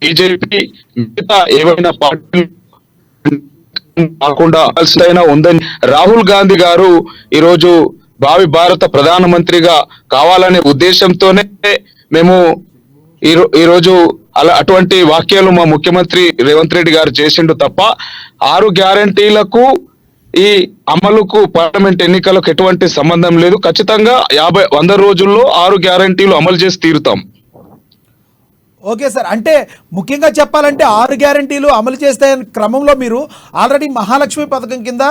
బీజేపీ మిగతా ఏవైనా పార్టీలు కాకుండా ఉందని రాహుల్ గాంధీ గారు ఈరోజు భావి భారత ప్రధానమంత్రిగా కావాలనే ఉద్దేశంతోనే మేము ఈరోజు అటువంటి వాక్యాలు మా ముఖ్యమంత్రి రేవంత్ రెడ్డి గారు చేసిండు తప్ప 6 గ్యారంటీలకు ఈ అమలుకు పార్లమెంట్ ఎన్నికలకు ఎటువంటి సంబంధం లేదు. ఖచ్చితంగా 100 రోజుల్లో 6 గ్యారంటీలు అమలు చేసి తీరుతాం. ఓకే సార్, అంటే ముఖ్యంగా చెప్పాలంటే 6 గ్యారంటీలు అమలు చేసే క్రమంలో మీరు ఆల్రెడీ మహాలక్ష్మి పథకం కింద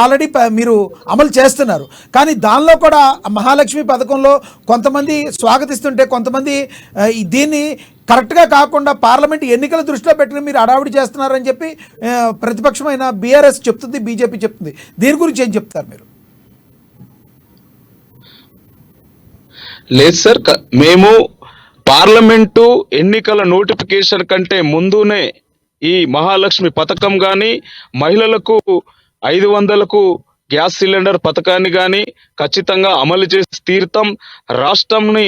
ఆల్రెడీ మీరు అమలు చేస్తున్నారు. కానీ దానిలో కూడా మహాలక్ష్మి పథకంలో కొంతమంది స్వాగతిస్తుంటే కొంతమంది దీన్ని కరెక్ట్గా కాకుండా పార్లమెంట్ ఎన్నికల దృష్టిలో పెట్టుకుని మీరు అడావిడి చేస్తున్నారని చెప్పి ప్రతిపక్షమైన బీఆర్ఎస్ చెప్తుంది, బీజేపీ చెప్తుంది. దీని గురించి ఏం చెప్తారు మీరు? లేదు సార్, మేము పార్లమెంటు ఎన్నికల నోటిఫికేషన్ కంటే ముందునే ఈ మహాలక్ష్మి పథకం కానీ మహిళలకు 500కు గ్యాస్ సిలిండర్ పథకాన్ని కానీ ఖచ్చితంగా అమలు చేసి తీరుతాం. రాష్ట్రంని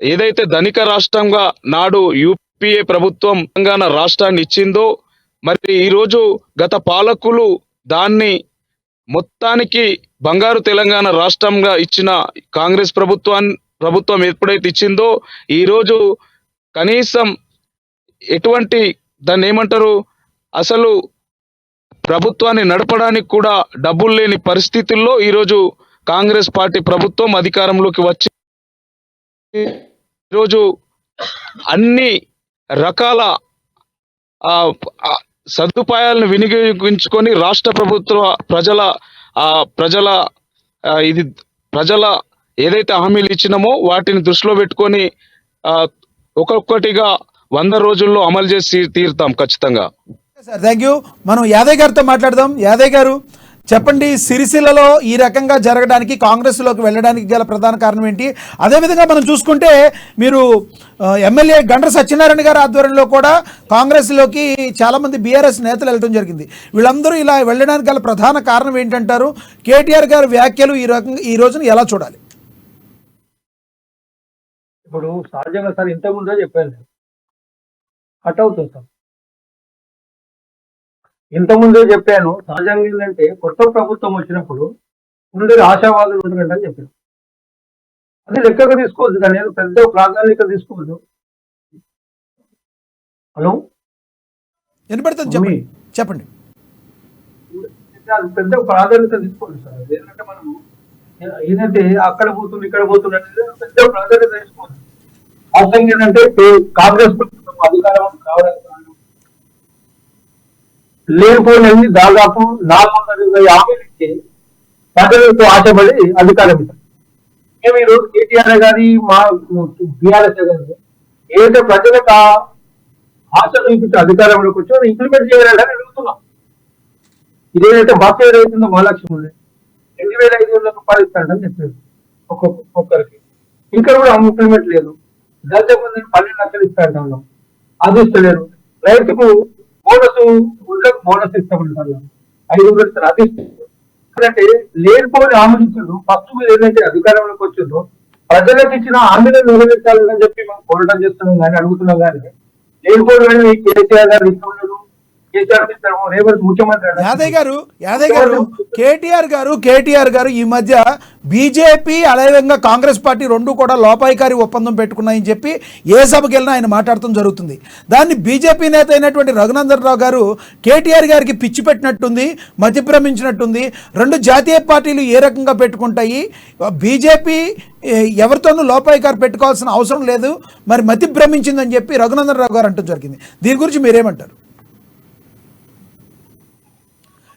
ఏదైతే ధనిక రాష్ట్రంగా నాడు యూపీఏ ప్రభుత్వం తెలంగాణ రాష్ట్రాన్ని ఇచ్చిందో మరి ఈరోజు గత పాలకులు దాన్ని మొత్తానికి బంగారు తెలంగాణ రాష్ట్రంగా ఇచ్చిన కాంగ్రెస్ ప్రభుత్వం ఎప్పుడైతే ఇచ్చిందో ఈరోజు కనీసం ఎటువంటి దాన్ని ఏమంటారు అసలు ప్రభుత్వాన్ని నడపడానికి కూడా డబ్బులు లేని పరిస్థితుల్లో ఈరోజు కాంగ్రెస్ పార్టీ ప్రభుత్వం అధికారంలోకి వచ్చి ఈరోజు అన్ని రకాల సదుపాయాలను వినియోగించుకొని రాష్ట్ర ప్రభుత్వ ప్రజల ఏదైతే హామీలు ఇచ్చినామో వాటిని దృష్టిలో పెట్టుకొని ఒక్కొక్కటిగా 100 రోజుల్లో అమలు చేసి తీరుతాం ఖచ్చితంగా. Sir, thank you. మనం యాదయ్య గారితో మాట్లాడదాం. యాదయ్య గారు చెప్పండి, సిరిసిల్లలో ఈ రకంగా జరగడానికి కాంగ్రెస్లోకి వెళ్ళడానికి గల ప్రధాన కారణం ఏంటి? అదేవిధంగా మనం చూసుకుంటే మీరు ఎమ్మెల్యే గండ్ర సత్యనారాయణ గారి ఆధ్వర్యంలో కూడా కాంగ్రెస్లోకి చాలామంది బీఆర్ఎస్ నేతలు వెళ్ళడం జరిగింది. వీళ్ళందరూ ఇలా వెళ్ళడానికి గల ప్రధాన కారణం ఏంటంటారు? కేటీఆర్ గారి వ్యాఖ్యలు ఈ రోజున ఎలా చూడాలి? ఇప్పుడు సహజంగా సార్ ఇంతకుముందే చెప్పాను, కట్ అవుతుంది సార్. ఇంతకుముందే చెప్పాను, సహజంగా ఏంటంటే కొత్త ప్రభుత్వం వచ్చినప్పుడు ముందు ఆశావాదులు ఉంటారంట అని చెప్పాను. అది లెక్కగా తీసుకోవద్దు, కానీ నేను పెద్ద ప్రాధాన్యత తీసుకోవద్దు. హలో వినపడుతుంది, మమ్మీ, చెప్పండి. అది పెద్ద ప్రాధాన్యత తీసుకోండి సార్. ఎందుకంటే మనం ఏదంటే అక్కడ పోతుంది ఇక్కడ పోతుంది అనేది పెద్ద ప్రాధాన్యత తీసుకోండి. వాస్తవంగా ఏంటంటే కాంగ్రెస్ ప్రభుత్వం అధికారం కావడానికి లేనిపోయినవి దాదాపు 420 హామీలు ఇచ్చి ప్రజలకు ఆశపడి అధికారం ఇస్తారు. మేము ఈరోజు కేటీఆర్ గారి మా బీఆర్ఎస్ గారి ఏదైతే ప్రజలకు ఆశ చూపించి అధికారంలోకి వచ్చి అది ఇంప్లిమెంట్ చేయాలని అడుగుతున్నాం. ఇదేదైతే బస్సు ఏదైతుందో మహాలక్ష్మి 2,500 రూపాయలు ఇస్తాడని చెప్పారు ఒక్కొక్కరికి. ఇంకా కూడా ఇంప్లిమెంట్ లేదు. దళిత బంధువులు 12 లక్షలు ఇస్తాడు, అది ఇస్తలేరు. రైతుకు బోనస్ ఇస్తామంటారు, 500 ఇస్తారు, అది ఇస్తారు. ఎందుకంటే లేనిపోని హామీలు ఇచ్చిండ్రు. ఫస్ట్ మీరు ఏదైతే అధికారంలోకి వచ్చిందో ప్రజలకు ఇచ్చిన హామీలను నెరవేర్చాలని చెప్పి మనం పోరాటం చేస్తున్నాం కానీ అడుగుతున్నాం కానీ లేనిపోని కేసీఆర్ గారు ఇస్తున్నారు, కేసీఆర్ ఇస్తాము, రేవంత్ ముఖ్యమంత్రి యాదయ్య గారు కేటీఆర్ గారు ఈ మధ్య బీజేపీ అదేవిధంగా కాంగ్రెస్ పార్టీ రెండు కూడా లోపాయికారి ఒప్పందం పెట్టుకున్నాయని చెప్పి ఏ సభకి వెళ్ళినా ఆయన మాట్లాడటం జరుగుతుంది. దాన్ని బీజేపీ నేత అయినటువంటి రఘునందన్ రావు గారు కేటీఆర్ గారికి పిచ్చి పెట్టినట్టుంది, మతిభ్రమించినట్టుంది. రెండు జాతీయ పార్టీలు ఏ రకంగా పెట్టుకుంటాయి, బీజేపీ ఎవరితోనూ లోపాయికారి పెట్టుకోవాల్సిన అవసరం లేదు, మరి మతి భ్రమించిందని చెప్పి రఘునందన్ రావు గారు అంటూ జరిగింది. దీని గురించి మీరేమంటారు?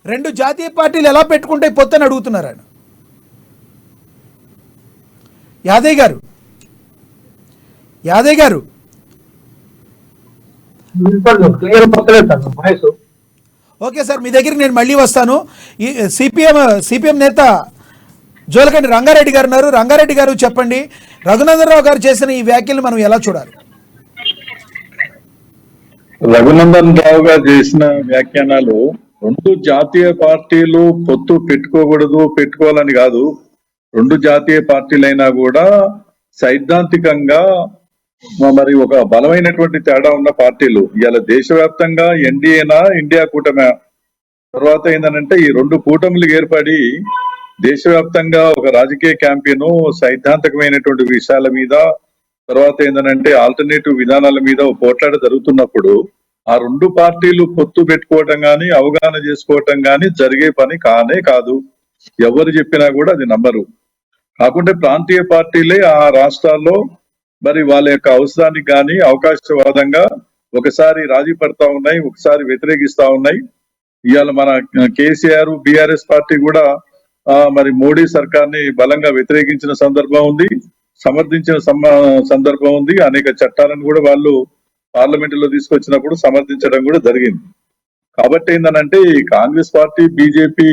రెండు జాతీయ పార్టీలు ఎలా పెట్టుకుంటే పొత్తని అడుగుతున్నారు ఆయన. యాదయ్య గారు ఓకే సార్, మీ దగ్గరికి నేను మళ్ళీ వస్తాను. ఈ సిపిఎం నేత జోలకంటి రంగారెడ్డి గారు ఉన్నారు. రంగారెడ్డి గారు చెప్పండి, రఘునందన్ రావు గారు చేసిన ఈ వ్యాఖ్యలు మనం ఎలా చూడాలి? రఘునందన్ రావు గారు చేసిన వ్యాఖ్యానాలు రెండు జాతీయ పార్టీలు పొత్తు పెట్టుకోకూడదు పెట్టుకోవాలని కాదు. రెండు జాతీయ పార్టీలైనా కూడా సైద్ధాంతికంగా మరి ఒక బలమైనటువంటి తేడా ఉన్న పార్టీలు. ఇవాళ దేశవ్యాప్తంగా ఎన్డీఏనా ఇండియా కూటమి తర్వాత ఏంటంటే ఈ రెండు కూటములు ఏర్పడి దేశవ్యాప్తంగా ఒక రాజకీయ క్యాంపెయిన్ సైద్ధాంతికమైనటువంటి విషయాల మీద తర్వాత ఏంటంటే ఆల్టర్నేటివ్ విధానాల మీద పోట్లాట జరుగుతున్నప్పుడు ఆ రెండు పార్టీలు పొత్తు పెట్టుకోవటం గాని అవగాహన చేసుకోవటం గాని జరిగే పని కానే కాదు. ఎవరు చెప్పినా కూడా అది నమ్మరు. కాకుంటే ప్రాంతీయ పార్టీలే ఆ రాష్ట్రాల్లో మరి వాళ్ళ యొక్క అవసరానికి కానీ అవకాశవాదంగా ఒకసారి రాజీ పడతా ఉన్నాయి, ఒకసారి వ్యతిరేకిస్తా ఉన్నాయి. ఇవాళ మన కేసీఆర్ బీఆర్ఎస్ పార్టీ కూడా మరి మోడీ సర్కార్ని బలంగా వ్యతిరేకించిన సందర్భం ఉంది, సమర్థించిన సందర్భం ఉంది. అనేక చట్టాలను కూడా వాళ్ళు పార్లమెంట్ లో తీసుకొచ్చినప్పుడు సమర్థించడం కూడా జరిగింది. కాబట్టి ఏంటంటే ఈ కాంగ్రెస్ పార్టీ బీజేపీ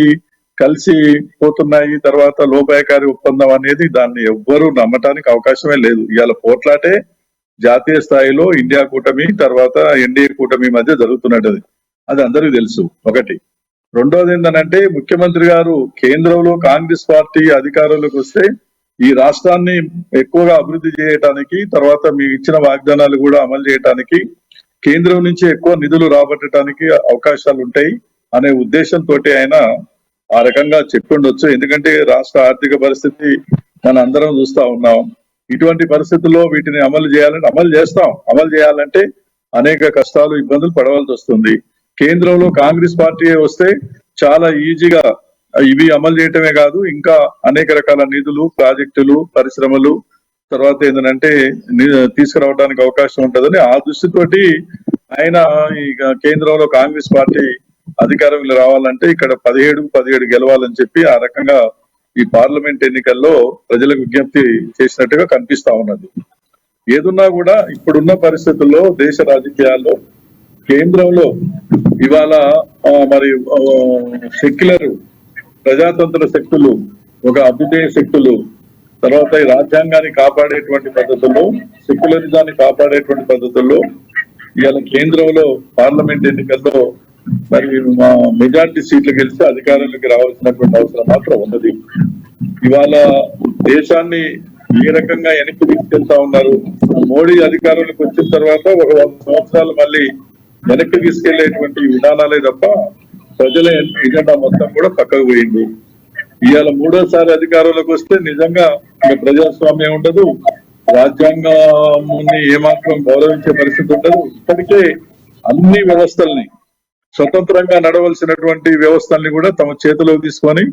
కలిసి పోతున్నాయి, తర్వాత లోపాయకారి ఒప్పందం అనేది దాన్ని ఎవ్వరూ నమ్మటానికి అవకాశమే లేదు. ఇవాళ పోట్లాటే జాతీయ స్థాయిలో ఇండియా కూటమి తర్వాత ఎన్డీఏ కూటమి మధ్య జరుగుతున్నది, అది అందరికీ తెలుసు. ఒకటి. రెండోది ఏంటంటే ముఖ్యమంత్రి గారు కేంద్రంలో కాంగ్రెస్ పార్టీ అధికారంలోకి వస్తే ఈ రాష్ట్రాన్ని ఎక్కువగా అభివృద్ధి చేయటానికి తర్వాత మీకు ఇచ్చిన వాగ్దానాలు కూడా అమలు చేయడానికి కేంద్రం నుంచి ఎక్కువ నిధులు రాబట్టడానికి అవకాశాలు ఉంటాయి అనే ఉద్దేశంతో ఆయన ఆ రకంగా చెప్పుండొచ్చు. ఎందుకంటే రాష్ట్ర ఆర్థిక పరిస్థితి మన అందరం చూస్తా ఉన్నాం. ఇటువంటి పరిస్థితుల్లో వీటిని అమలు చేస్తాం. అమలు చేయాలంటే అనేక కష్టాలు ఇబ్బందులు పడవలసి వస్తుంది. కేంద్రంలో కాంగ్రెస్ పార్టీ వస్తే చాలా ఈజీగా ఇవి అమలు చేయటమే కాదు ఇంకా అనేక రకాల నిధులు ప్రాజెక్టులు పరిశ్రమలు తర్వాత ఏంటంటే తీసుకురావడానికి అవకాశం ఉంటుందని ఆ దృష్టితోటి ఆయన ఈ కేంద్రంలో కాంగ్రెస్ పార్టీ అధికారంలో రావాలంటే ఇక్కడ 17 గెలవాలని చెప్పి ఆ రకంగా ఈ పార్లమెంట్ ఎన్నికల్లో ప్రజలకు విజ్ఞప్తి చేసినట్టుగా కనిపిస్తా ఉన్నది. ఏదున్నా కూడా ఇప్పుడున్న పరిస్థితుల్లో దేశ రాజకీయాల్లో కేంద్రంలో ఇవాళ మరి సెక్యులర్ ప్రజాతంత్ర శక్తులు ఒక అభ్యుదయ శక్తులు తర్వాత ఈ రాజ్యాంగాన్ని కాపాడేటువంటి పద్ధతుల్లో సెక్యులరిజాన్ని కాపాడేటువంటి పద్ధతుల్లో ఇవాళ కేంద్రంలో పార్లమెంట్ ఎన్నికల్లో మరి మెజార్టీ సీట్లు గెలిచి అధికారంలోకి రావాల్సినటువంటి అవసరం మాత్రం ఉన్నది. ఇవాళ దేశాన్ని ఏ రకంగా వెనక్కి తీసుకెళ్తా ఉన్నారు. మోడీ అధికారంలోకి వచ్చిన తర్వాత ఒక 100 సంవత్సరాలు మళ్ళీ వెనక్కి తీసుకెళ్లేటువంటి విధానాలే తప్ప ప్రజల ఎజెండా మొత్తం కూడా పక్కకు పోయింది. ఇవాళ మూడోసారి అధికారంలోకి వస్తే నిజంగా ఇంకా ప్రజాస్వామ్యం ఉండదు, రాజ్యాంగాన్ని ఏమాత్రం గౌరవించే పరిస్థితి ఉండదు. ఇప్పటికే అన్ని వ్యవస్థల్ని స్వతంత్రంగా నడవలసినటువంటి వ్యవస్థల్ని కూడా తమ చేతిలో తీసుకొని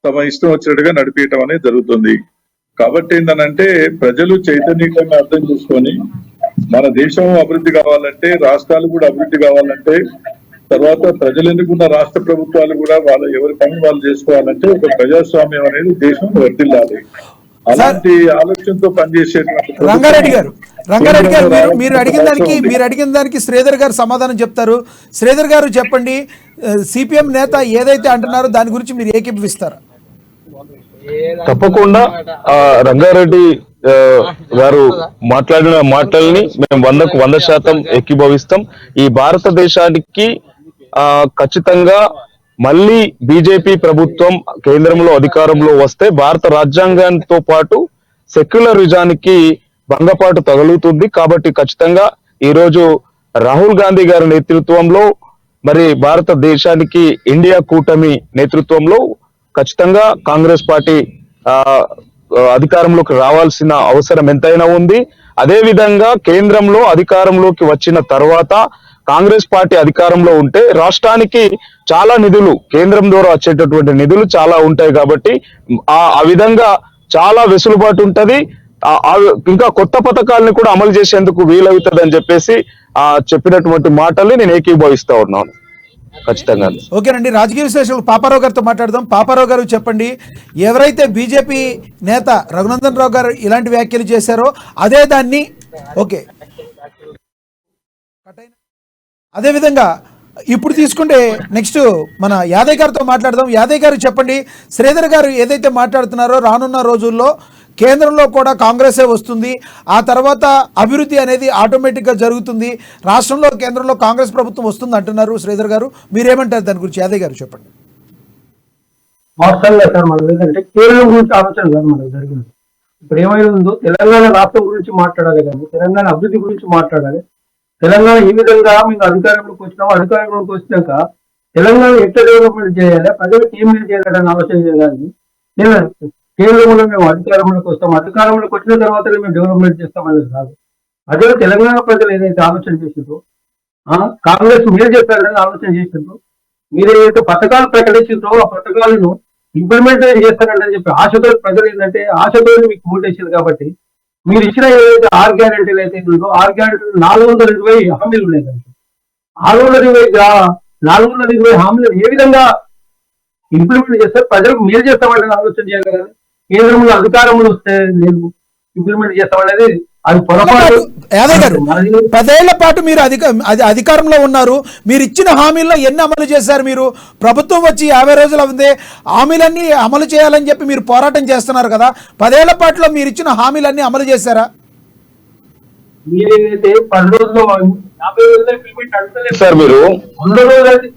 తమ ఇష్టం వచ్చినట్టుగా నడిపించడం అనేది జరుగుతుంది. కాబట్టి ఏంటంటే ప్రజలు చైతన్యంగా అర్థం చేసుకొని మన దేశం అభివృద్ధి కావాలంటే, రాష్ట్రాలు కూడా అభివృద్ధి కావాలంటే, తర్వాత ప్రజలు ఎన్నుకున్న రాష్ట్ర ప్రభుత్వాలు కూడా వాళ్ళ ఎవరి పని వాళ్ళు చేసుకోవాలంటే ఒక ప్రజాస్వామ్యం అనేది దేశం వర్ధిల్లాలి. అలాంటి ఆలోచనతో పనిచేసేటువంటి రంగారెడ్డి గారు మీరు అడిగిన దానికి శ్రీధర్ గారు సమాధానం చెప్తారు. శ్రీధర్ గారు చెప్పండి, సిపిఎం నేత ఏదైతే అంటున్నారో దాని గురించి మీరు ఏకీభవిస్తారా? తప్పకుండా రంగారెడ్డి గారు మాట్లాడిన మాటల్ని మేము 100% ఏకీభవిస్తాం. ఈ భారతదేశానికి ఖచ్చితంగా మళ్ళీ బీజేపీ ప్రభుత్వం కేంద్రంలో అధికారంలో వస్తే భారత రాజ్యాంగంతో పాటు సెక్యులరిజానికి భంగపాటు తగులుతుంది. కాబట్టి ఖచ్చితంగా ఈరోజు రాహుల్ గాంధీ గారి నేతృత్వంలో మరి భారతదేశానికి ఇండియా కూటమి నేతృత్వంలో ఖచ్చితంగా కాంగ్రెస్ పార్టీ అధికారంలోకి రావాల్సిన అవసరం ఎంతైనా ఉంది. అదే విధంగా కేంద్రంలో అధికారంలోకి వచ్చిన తర్వాత కాంగ్రెస్ పార్టీ అధికారంలో ఉంటే రాష్ట్రానికి చాలా నిధులు, కేంద్రం ద్వారా వచ్చేటటువంటి నిధులు చాలా ఉంటాయి. కాబట్టి ఆ విధంగా చాలా వెసులుబాటు ఉంటది. ఇంకా కొత్త పథకాలను కూడా అమలు చేసేందుకు వీలవుతుంది అని చెప్పేసి చెప్పినటువంటి మాటల్ని నేను ఏకీభవిస్తా ఉన్నాను ఖచ్చితంగా. ఓకేనండి, రాజకీయ విశ్లేషకులు పాపారావు గారితో మాట్లాడదాం. పాపారావు గారు చెప్పండి, ఎవరైతే బీజేపీ నేత రఘునందన్ రావు గారు ఇలాంటి వ్యాఖ్యలు చేశారో అదే దాన్ని ఓకే అదేవిధంగా ఇప్పుడు తీసుకుంటే నెక్స్ట్ మన యాదయ్య గారితో మాట్లాడదాం. యాదయ్య గారు చెప్పండి, శ్రీధర్ గారు ఏదైతే మాట్లాడుతున్నారో రానున్న రోజుల్లో కేంద్రంలో కూడా కాంగ్రెసే వస్తుంది, ఆ తర్వాత అభివృద్ధి అనేది ఆటోమేటిక్గా జరుగుతుంది, రాష్ట్రంలో కేంద్రంలో కాంగ్రెస్ ప్రభుత్వం వస్తుంది అంటున్నారు శ్రీధర్ గారు. మీరేమంటారు దాని గురించి? యాదయ్య గారు చెప్పండి. వాస్తవంగా సార్ మనం ఏంటంటే కేంద్రం గురించి ఆలోచన కాదు మనకు జరిగింది. ఇప్పుడు ఏమైందో తెలంగాణ రాష్ట్రం గురించి మాట్లాడాలి కానీ తెలంగాణ అభివృద్ధి గురించి మాట్లాడాలి. తెలంగాణ ఈ విధంగా మేము అధికారంలోకి వచ్చినాము, అధికారంలోకి వచ్చినాక తెలంగాణ ఎట్లా డెవలప్మెంట్ చేయాలి, ప్రజలకు ఏం చేయాలని ఆలోచన చేయాలని నేను కేంద్రంలో మేము అధికారంలోకి వస్తాం, అధికారంలోకి వచ్చిన తర్వాత మేము డెవలప్మెంట్ చేస్తామనేది కాదు. అదే తెలంగాణ ప్రజలు ఏదైతే ఆలోచన చేసిందో కాంగ్రెస్ మీరు చెప్పారని ఆలోచన చేసిందో, మీరు ఏదైతే పథకాలు ప్రకటించిందో ఆ పథకాలను ఇంప్లిమెంట్ చేస్తారంటే చెప్పి ఆశతో ప్రజలు ఏంటంటే ఆశతో మీకు ఓటేసింది. కాబట్టి మీరు ఇచ్చిన ఏదైతే 6 గ్యారెంటీలు అయితే ఉందో 6 గ్యారెంటీలు 420 హామీలు ఉన్నాయి. 420 హామీలు ఏ విధంగా ఇంప్లిమెంట్ చేస్తే ప్రజలకు మేలు చేస్తామని ఆలోచన చేయాలి కదా. కేంద్రంలో అధికారంలో వస్తే నేను ఇంప్లిమెంట్ చేస్తామనేది అది పొరపాటు. యాదవ్ గారు, 10 ఏళ్ల పాటు మీరు అధికారంలో ఉన్నారు, మీరు ఇచ్చిన హామీల్లో ఎన్ని అమలు చేశారు? మీరు ప్రభుత్వం వచ్చి 50 రోజులు అవుతుంది, హామీలన్నీ అమలు చేయాలని చెప్పి మీరు పోరాటం చేస్తున్నారు కదా, 10 ఏళ్ల పాటులో మీరు ఇచ్చిన హామీలన్నీ అమలు చేశారా? మీరేదైతే 10 రోజుల్లో 50 రోజుల్లో ఇంప్లిమెంట్ అంటే సార్ మీరు 100 రోజులు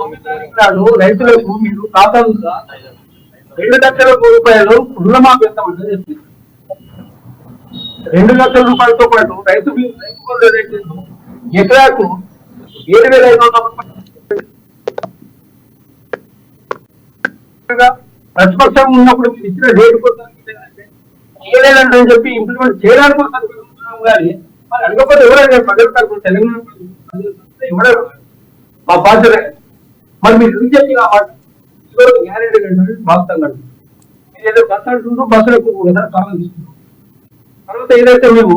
9 తారీఖు నాడు రైతులకు మీరు ఖాతాలు 2 లక్షల రూపాయలు రుణమాఫీ చేస్తామని చెప్పి 2 లక్షల రూపాయలతో పాటు రైతు ఎకరాకు 7,500 ప్రతిపక్షం ఉన్నప్పుడు మీరు ఇచ్చిన రేటు కోసం చేయలేదంటే చెప్పి ఇంప్లిమెంట్ చేయడానికి కోసం కానీ మరి అనుకోకపోతే ఎవరైనా ప్రజలు తరపున తెలంగాణ ఎవరు మా భాషలే మరి మీరు ఎందుకు చెప్పి గ్యారెంటీ కంటే వాస్తవంగా మీరు ఏదో బస్సు అంటుండ్రు, బస్సులు ఎక్కువ కదా కాలం తీసుకుంటారు. తర్వాత ఏదైతే మేము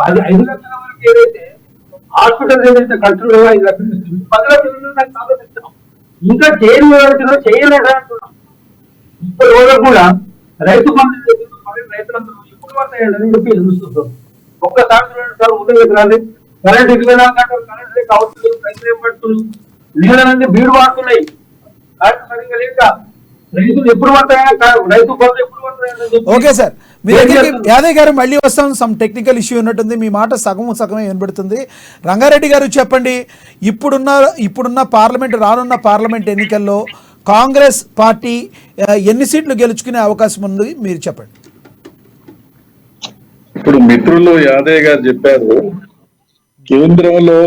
5 లక్షల వరకు ఏదైతే హాస్పిటల్ ఏదైతే ఖర్చులు 5 లక్షలు ఇస్తుంది, 10 లక్షలు ఇస్తున్నాం. ఇంకా చేయలేదా అంటున్నాం. ఇప్పుడు రోజు కూడా రైతు బంధు రైతులందరూ ఎప్పుడు పడతాయండి చెప్పి చూస్తున్నాం. ఒక్కసారి ఉదయం రాలి కరెంట్ 24 గంటలు కరెంట్ లేక అవసరం, రైతులు ఏం పడుతుంది, నీళ్ళన్నీ బీడు వాడుతున్నాయి. కరెంట్ సరిగ్గా లేక రైతులు ఎప్పుడు పడతాయా, రైతు బంధు ఎప్పుడు పడతాయని. ఓకే సార్, మీ దగ్గరికి యాదవ్ గారు మళ్ళీ వస్తాం. సమ్ టెక్నికల్ ఇష్యూ ఉన్నట్టుంది, మీ మాట సగమే వినబడుతుంది. రంగారెడ్డి గారు చెప్పండి, ఇప్పుడున్న పార్లమెంట్, రానున్న పార్లమెంట్ ఎన్నికల్లో కాంగ్రెస్ పార్టీ ఎన్ని సీట్లు గెలుచుకునే అవకాశం ఉంది మీరు చెప్పండి. ఇప్పుడు మిత్రులు యాదయ్య గారు చెప్పారు, కేంద్రంలో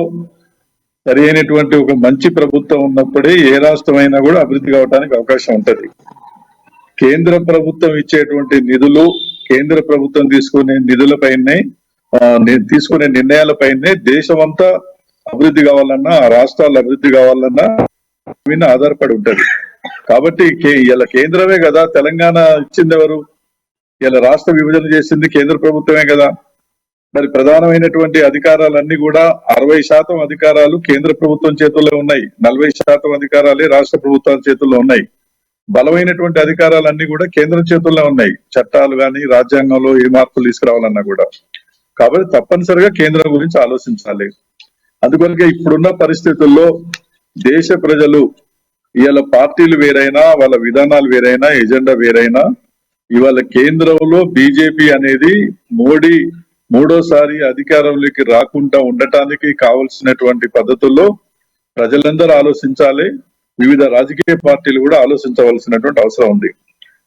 సరి అయినటువంటి ఒక మంచి ప్రభుత్వం ఉన్నప్పుడే ఏ రాష్ట్రమైనా కూడా అభివృద్ధి కావడానికి అవకాశం ఉంటది. కేంద్ర ప్రభుత్వం ఇచ్చేటువంటి నిధులు, కేంద్ర ప్రభుత్వం తీసుకునే నిధులపైనే తీసుకునే నిర్ణయాలపైనే దేశమంతా అభివృద్ధి కావాలన్నా, ఆ రాష్ట్రాలు అభివృద్ధి కావాలన్నా మీద ఆధారపడి ఉంటది. కాబట్టి ఇలా కేంద్రమే కదా, తెలంగాణ ఇచ్చింది ఎవరు? ఇలా రాష్ట్ర విభజన చేసింది కేంద్ర ప్రభుత్వమే కదా. మరి ప్రధానమైనటువంటి అధికారాలన్నీ కూడా 60% అధికారాలు కేంద్ర ప్రభుత్వం చేతుల్లో ఉన్నాయి, 40% అధికారాలే రాష్ట్ర ప్రభుత్వాల చేతుల్లో ఉన్నాయి. బలమైనటువంటి అధికారాలన్నీ కూడా కేంద్రం చేతుల్లో ఉన్నాయి, చట్టాలు కానీ రాజ్యాంగంలో ఏ మార్పులు తీసుకురావాలన్నా కూడా. కాబట్టి తప్పనిసరిగా కేంద్రం గురించి ఆలోచించాలి. అందుకని ఇప్పుడున్న పరిస్థితుల్లో దేశ ప్రజలు ఇవాళ పార్టీలు వేరైనా, వాళ్ళ విధానాలు వేరైనా, ఎజెండా వేరైనా, ఇవాళ కేంద్రంలో బీజేపీ అనేది మోడీ మూడోసారి అధికారంలోకి రాకుండా ఉండటానికి కావలసినటువంటి పద్ధతుల్లో ప్రజలందరూ ఆలోచించాలి. వివిధ రాజకీయ పార్టీలు కూడా ఆలోచించవలసినటువంటి అవసరం ఉంది.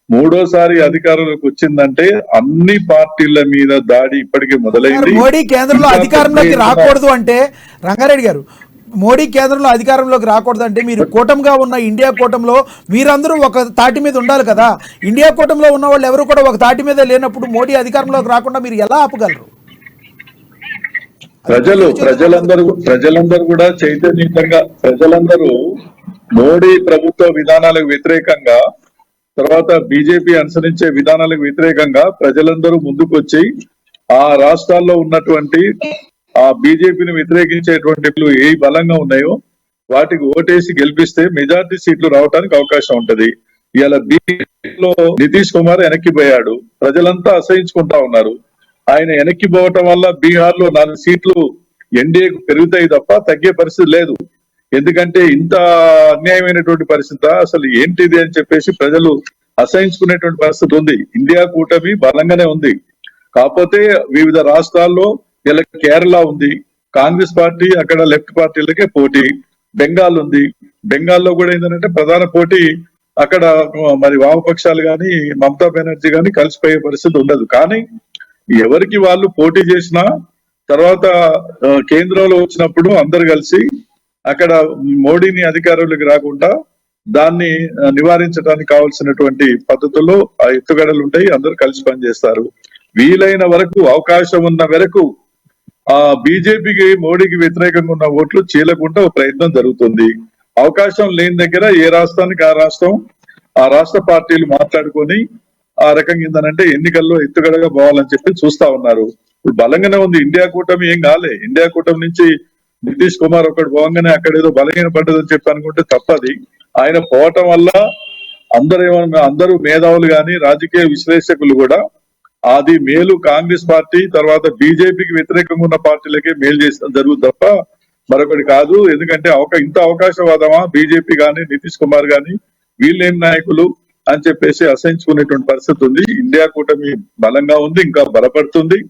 మూడోసారి అధికారంలోకి వచ్చిందంటే అన్ని పార్టీల మీద దాడి ఇప్పటికే మొదలైంది. మోడీ కేంద్రంలో అధికారంలోకి రాకూడదు అంటే, రంగారెడ్డి గారు, మోడీ కేంద్రంలో అధికారంలోకి రాకూడదు అంటే మీరు కూటమిగా ఉన్న ఇండియా కూటమిలో మీరందరూ ఒక తాటి మీద ఉండాలి కదా. ఇండియా కూటమిలో ఉన్న వాళ్ళు ఎవరు కూడా ఒక తాటి మీద లేనప్పుడు మోడీ అధికారంలోకి రాకుండా మీరు ఎలా ఆపగలరు? ప్రజలందరూ కూడా చైతన్యంగా, ప్రజలందరూ మోడీ ప్రభుత్వ విధానాలకు వ్యతిరేకంగా, తర్వాత బీజేపీ అనుసరించే విధానాలకు వ్యతిరేకంగా ప్రజలందరూ ముందుకొచ్చి ఆ రాష్ట్రాల్లో ఉన్నటువంటి ఆ బీజేపీని వ్యతిరేకించేటువంటి ఏ బలంగా ఉన్నాయో వాటికి ఓటేసి గెలిపిస్తే మెజారిటీ సీట్లు రావడానికి అవకాశం ఉంటది. ఇవాళ బీజేపీలో నితీష్ కుమార్ వెనక్కిపోయాడు, ప్రజలంతా అసహించుకుంటా ఉన్నారు. ఆయన వెనక్కి పోవటం వల్ల బీహార్ లో 4 సీట్లు ఎన్డీఏకు పెరుగుతాయి తప్ప తగ్గే పరిస్థితి లేదు. ఎందుకంటే ఇంత అన్యాయమైనటువంటి పరిస్థితి, అసలు ఏంటిది అని చెప్పేసి ప్రజలు అసహించుకునేటువంటి పరిస్థితి ఉంది. ఇండియా కూటమి బలంగానే ఉంది. కాకపోతే వివిధ రాష్ట్రాల్లో ఇలా కేరళ ఉంది, కాంగ్రెస్ పార్టీ అక్కడ లెఫ్ట్ పార్టీలకే పోటీ. బెంగాల్ ఉంది, బెంగాల్లో కూడా ఏంటంటే ప్రధాన పోటీ అక్కడ మరి వామపక్షాలు కానీ మమతా బెనర్జీ కానీ కలిసిపోయే పరిస్థితి ఉండదు. కానీ ఎవరికి వాళ్ళు పోటీ చేసినా తర్వాత కేంద్రంలో వచ్చినప్పుడు అందరు కలిసి అక్కడ మోడీని అధికారంలోకి రాకుండా దాన్ని నివారించడానికి కావాల్సినటువంటి పద్ధతుల్లో ఆ ఎత్తుగడలు ఉంటాయి, అందరూ కలిసి పనిచేస్తారు. వీలైన వరకు, అవకాశం ఉన్న వరకు ఆ బీజేపీకి మోడీకి వ్యతిరేకంగా ఉన్న ఓట్లు చీలకుండా ఒక ప్రయత్నం జరుగుతుంది. అవకాశం లేని దగ్గర ఏ రాష్ట్రానికి ఆ రాష్ట్ర పార్టీలు మాట్లాడుకొని ఆ రకంగా ఏంటంటే ఎన్నికల్లో ఎత్తుగడగా పోవాలని చెప్పి చూస్తా ఉన్నారు. ఇప్పుడు బలంగానే ఉంది ఇండియా కూటమి, ఏం కాలే. ఇండియా కూటమి నుంచి నితీష్ కుమార్ ఒకటి పోగానే అక్కడ ఏదో బలహీన పడ్డదని చెప్పి అనుకుంటే తప్పది. ఆయన పోవటం వల్ల అందరూ మేధావులు గాని రాజకీయ విశ్లేషకులు కూడా అది మేలు కాంగ్రెస్ పార్టీ తర్వాత బీజేపీకి వ్యతిరేకంగా ఉన్న పార్టీలకే మేలు చేసిన జరుగుతుంది తప్ప మరొకటి కాదు. ఎందుకంటే ఇంత అవకాశవాదమా బీజేపీ గాని నితీష్ కుమార్ గాని వీళ్ళేం నాయకులు అని చెప్పేసి అసహించుకునేటువంటి పరిస్థితి ఉంది. ఇండియా కూటమి బలంగా ఉంది, ఇంకా బలపడుతుంది.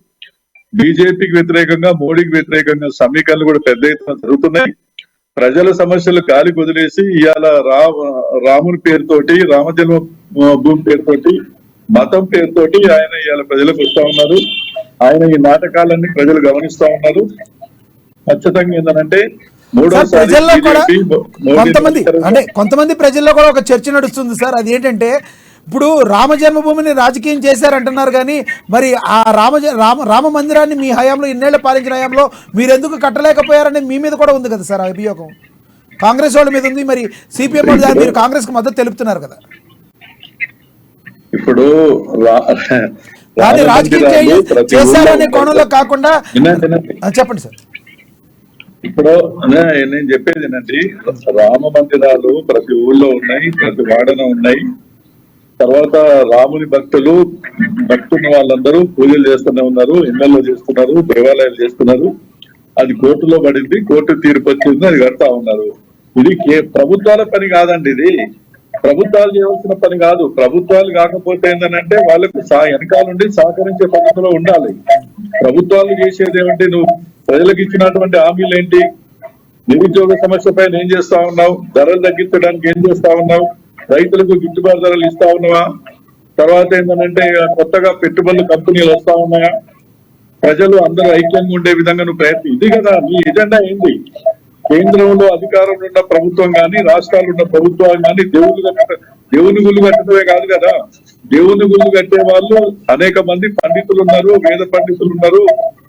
బీజేపీకి వ్యతిరేకంగా మోడీకి వ్యతిరేకంగా సమీకరణలు కూడా పెద్ద ఎత్తున జరుగుతున్నాయి. ప్రజల సమస్యలు గాలి వదిలేసి ఇవాళ రాముని పేరుతోటి, రామజన్మ భూమి పేరుతోటి, మతం పేరుతోటి ఆయన ఇవాళ ప్రజలకు వస్తా ఉన్నారు. ఆయన ఈ నాటకాలన్నీ ప్రజలు గమనిస్తా ఉన్నారు. ఖచ్చితంగా ఏంటంటే ప్రజల్లో కూడా కొంతమంది ప్రజల్లో కూడా ఒక చర్చ నడుస్తుంది సార్. అది ఏంటంటే ఇప్పుడు రామ జన్మభూమిని రాజకీయం చేశారంటున్నారు, కానీ మరి ఆ రామ మందిరాన్ని మీ హయాంలో ఇన్నేళ్ల పాలించిన హయాంలో మీరు ఎందుకు కట్టలేకపోయారనేది మీ మీద కూడా ఉంది కదా సార్. ఆ అభియోగం కాంగ్రెస్ వాళ్ళ మీద ఉంది. మరి సిపిఎం వాళ్ళు మీరు కాంగ్రెస్ కు మద్దతు తెలుపుతున్నారు కదా. ఇప్పుడు రాజకీయం చేశారనే కోణంలో కాకుండా చెప్పండి సార్. ఇప్పుడు నేను చెప్పేది ఏంటంటే రామ మందిరాలు ప్రతి ఊళ్ళో ఉన్నాయి, ప్రతి వాడన ఉన్నాయి. తర్వాత రాముని భక్తున్న వాళ్ళందరూ పూజలు చేస్తూనే ఉన్నారు, ఇళ్లలో చేస్తున్నారు, దేవాలయాలు చేస్తున్నారు. అది కోర్టులో పడింది, కోర్టు తీర్పు వచ్చింది, అది కడతా ఉన్నారు. ఇది ప్రభుత్వాల పని కాదండి, ఇది ప్రభుత్వాలు చేయవలసిన పని కాదు. ప్రభుత్వాలు కాకపోతే ఏంటంటే వాళ్ళకు వెనకాల నుండి సహకరించే పద్ధతిలో ఉండాలి. ప్రభుత్వాలు చేసేది ఏమంటే నువ్వు ప్రజలకు ఇచ్చినటువంటి హామీలు ఏంటి? నిరుద్యోగ సమస్య పైన ఏం చేస్తా ఉన్నావు? ధరలు తగ్గించడానికి ఏం చేస్తా ఉన్నావు? రైతులకు గిట్టుబాటు ధరలు ఇస్తా ఉన్నావా? తర్వాత ఏంటంటే కొత్తగా పెట్టుబడులు కంపెనీలు వస్తా ఉన్నాయా? ప్రజలు అందరూ ఐక్యంగా ఉండే విధంగా నువ్వు ప్రయత్నం, ఇది కదా నీ ఎజెండా ఏంటి? కేంద్రంలో అధికారంలో ఉన్న ప్రభుత్వం కానీ రాష్ట్రాలు ఉన్న ప్రభుత్వాలు కానీ దేవుని గుళ్ళు కట్టడమే కాదు కదా. దేవుని గుళ్ళు కట్టే వాళ్ళు అనేక మంది పండితులు ఉన్నారు, వేద పండితులు ఉన్నారు.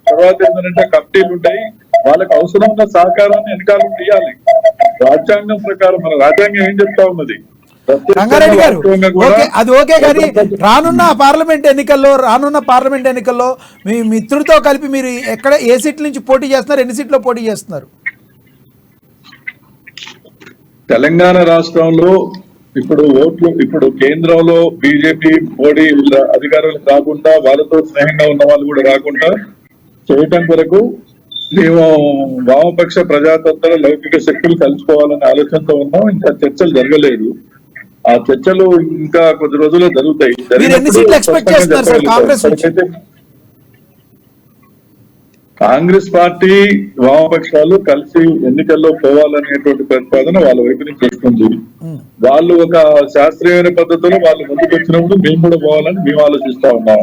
తర్వాత ఏంటంటే కమిటీలు ఉంటాయి. వాళ్ళకి అవసరం ఉన్న సహకారాన్ని వెనకాల ఇవ్వాలి. రాజ్యాంగం ప్రకారం మన రాజ్యాంగం ఏం చెప్తా ఉన్నది? రంగారెడ్డి గారు ఓకే, అది ఓకే, కానీ రానున్న పార్లమెంట్ ఎన్నికల్లో మీ మిత్రుడితో కలిపి మీరు ఎక్కడ ఏ సీట్ల నుంచి పోటీ చేస్తున్నారు, ఎన్ని సీట్లో పోటీ చేస్తున్నారు? తెలంగాణ రాష్ట్రంలో ఇప్పుడు కేంద్రంలో బీజేపీ మోడీ అధికారులు కాకుండా వాళ్ళతో స్నేహంగా ఉన్న వాళ్ళు కూడా రాకుండా చేయటం కొరకు మేము వామపక్ష ప్రజాతంత్ర లౌకిక శక్తులు కలుసుకోవాలనే ఆలోచనతో ఉన్నాం. ఇంకా చర్చలు జరగలేదు. ఆ చర్చలు ఇంకా కొద్ది రోజుల్లో జరుగుతాయి. కాంగ్రెస్ పార్టీ వామపక్షాలు కలిసి ఎన్నికల్లో పోవాలనేటువంటి ప్రతిపాదన వాళ్ళ వైపు నుంచి వస్తుంది. వాళ్ళు ఒక శాస్త్రీయమైన పద్ధతిలో వాళ్ళు ముందుకు వచ్చినప్పుడు మేము కూడా పోవాలని మేము ఆలోచిస్తా ఉన్నాం.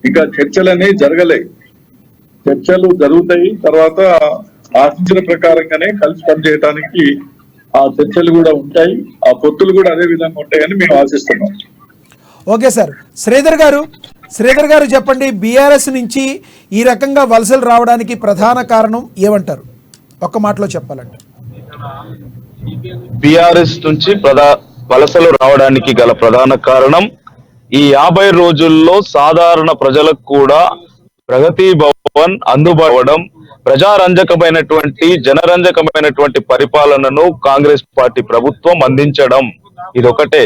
ఇంకా చర్చలు అనేవి జరగలేదు. చర్చలు జరుగుతాయి. తర్వాత ఆశించిన ప్రకారంగానే కలిసి పనిచేయడానికి ఆ చర్చలు కూడా ఉంటాయి. ఆ పొత్తులు కూడా అదే విధంగా ఉంటాయని మేము ఆశిస్తున్నాం. Okay sir. శ్రీధర్ గారు చెప్పండి, బీఆర్ఎస్ నుంచి ఈ రకంగా వలసలు రావడానికి ప్రధాన కారణం ఏమంటారు? ఒక్క మాటలో చెప్పాలంటే బీఆర్ఎస్ నుంచి వలసలు రావడానికి గల ప్రధాన కారణం ఈ 50 రోజుల్లో సాధారణ ప్రజలకు కూడా ప్రగతి భవన్ అందుబాటు, ప్రజారంజకమైనటువంటి జనరంజకమైనటువంటి పరిపాలనను కాంగ్రెస్ పార్టీ ప్రభుత్వం అందించడం. ఇదొకటే.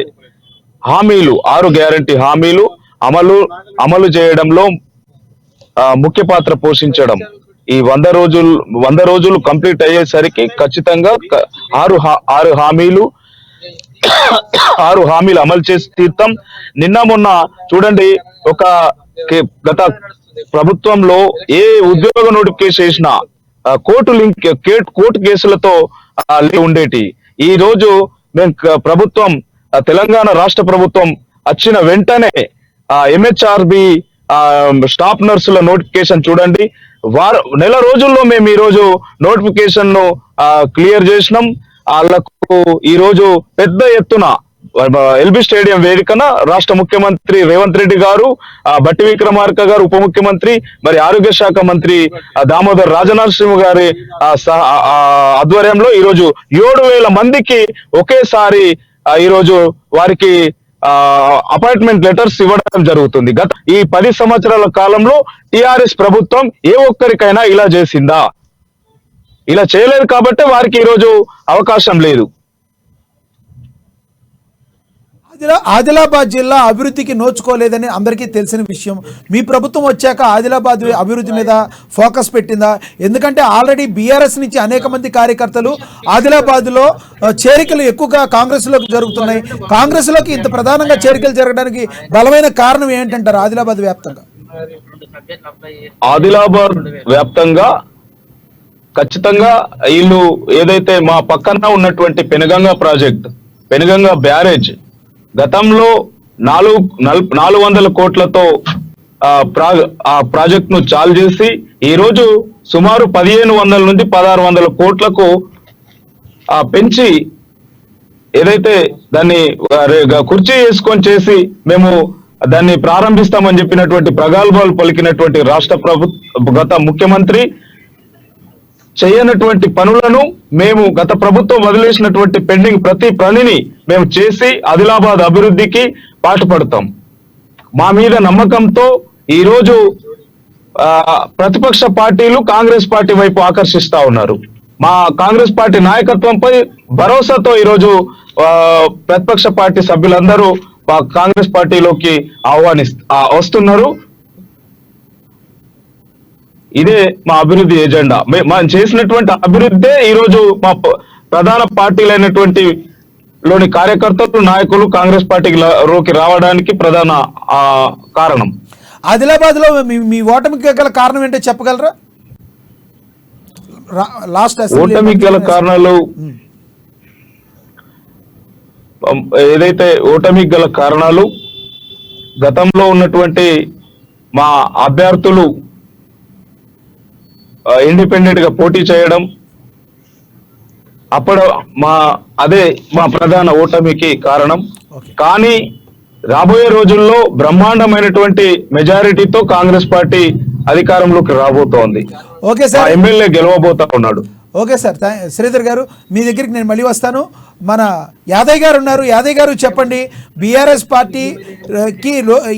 హామీలు 6 గ్యారంటీ హామీలు అమలు చేయడంలో ముఖ్య పాత్ర పోషించడం. ఈ 100 రోజులు కంప్లీట్ అయ్యేసరికి ఖచ్చితంగా 6 హామీలు అమలు చేసి తీర్థం. నిన్న మొన్న చూడండి, గత ప్రభుత్వంలో ఏ ఉద్యోగ నోటిఫికేషన్ చేసినా కోర్టు కేసులతో ఉండేటి. ఈ రోజు మేము తెలంగాణ రాష్ట్ర ప్రభుత్వం వచ్చిన వెంటనే MHRB స్టాఫ్ నర్సుల నోటిఫికేషన్ చూడండి, నెల రోజుల్లో మేము ఈ రోజు నోటిఫికేషన్ ను క్లియర్ చేసినాం. వాళ్ళకు ఈ రోజు పెద్ద ఎత్తున ఎల్బీ స్టేడియం వేదికన రాష్ట్ర ముఖ్యమంత్రి రేవంత్ రెడ్డి గారు, బట్టి విక్రమార్క గారు ఉప ముఖ్యమంత్రి, మరి ఆరోగ్య శాఖ మంత్రి దామోదర్ రాజనరసింహ గారి ఆధ్వర్యంలో ఈరోజు 7,000 మందికి ఒకేసారి ఈరోజు వారికి అపాయింట్మెంట్ లెటర్స్ ఇవ్వడం జరుగుతుంది. గత ఈ 10 సంవత్సరాల కాలంలో టిఆర్ఎస్ ప్రభుత్వం ఏ ఒక్కరికైనా ఇలా చేసిందా? ఇలా చేయలేదు కాబట్టి వారికి ఈరోజు అవకాశం లేదు. ఆదిలాబాద్ జిల్లా అభివృద్ధికి నోచుకోలేదని అందరికీ తెలిసిన విషయం. మీ ప్రభుత్వం వచ్చాక ఆదిలాబాద్ అభివృద్ధి మీద ఫోకస్ పెట్టిందా? ఎందుకంటే ఆల్రెడీ బీఆర్ఎస్ నుంచి అనేక మంది కార్యకర్తలు ఆదిలాబాద్లో చేరికలు ఎక్కువగా కాంగ్రెస్లోకి జరుగుతున్నాయి. కాంగ్రెస్లోకి ఇంత ప్రధానంగా చేరికలు జరగడానికి బలమైన కారణం ఏంటంటారు? ఆదిలాబాద్ వ్యాప్తంగా ఖచ్చితంగా వీళ్ళు ఏదైతే మా పక్కన ఉన్నటువంటి పెనుగంగ బ్యారేజ్ గతంలో 400 కోట్లతో ఆ ప్రాజెక్ట్ ను చాలు చేసి ఈ రోజు సుమారు 1500 నుంచి 1600 కోట్లకు పెంచి ఏదైతే దాన్ని కుర్చీ వేసుకొని చేసి మేము దాన్ని ప్రారంభిస్తామని చెప్పినటువంటి ప్రగల్భాలు పలికినటువంటి రాష్ట్ర గత ముఖ్యమంత్రి చేయనటువంటి పనులను మేము గత ప్రభుత్వం వదిలేసినటువంటి పెండింగ్ ప్రతి పనిని మేము చేసి ఆదిలాబాద్ అభివృద్ధికి పాటుపడతాం. మా మీద నమ్మకంతో ఈరోజు ప్రతిపక్ష పార్టీలు కాంగ్రెస్ పార్టీ వైపు ఆకర్షిస్తా ఉన్నారు. మా కాంగ్రెస్ పార్టీ నాయకత్వంపై భరోసాతో ఈరోజు ప్రతిపక్ష పార్టీ సభ్యులందరూ కాంగ్రెస్ పార్టీలోకి వస్తున్నారు. ఇదే మా అభివృద్ధి ఎజెండా. మనం చేసినటువంటి అభివృద్ధి ఈరోజు మా ప్రధాన పార్టీలైనటువంటి లోని కార్యకర్తలు, నాయకులు కాంగ్రెస్ పార్టీలోకి రావడానికి ప్రధాన కారణం. ఆదిలాబాద్ లో మీ ఓటమికి గల కారణం ఏంటో చెప్పగలరా? ఓటమికి గల కారణాలు ఓటమికి గల కారణాలు గతంలో ఉన్నటువంటి మా అభ్యర్థులు ఇండిపెండెంట్ గా పోటీ చేయడం, అప్పుడు అదే మా ప్రధాన ఓటమికి కారణం. ఓకే. కానీ రాబోయే రోజుల్లో బ్రహ్మాండమైనటువంటి మెజారిటీతో కాంగ్రెస్ పార్టీ అధికారంలోకి రాబోతోంది. ఓకే ఆ సార్. ఎమ్మెల్యే గెలవబోతా ఉన్నాడు. ఓకే సార్, శ్రీధర్ గారు మీ దగ్గరికి నేను మళ్ళీ వస్తాను. మన యాదయ్య గారు ఉన్నారు. యాదయ్య గారు చెప్పండి, బీఆర్ఎస్ పార్టీకి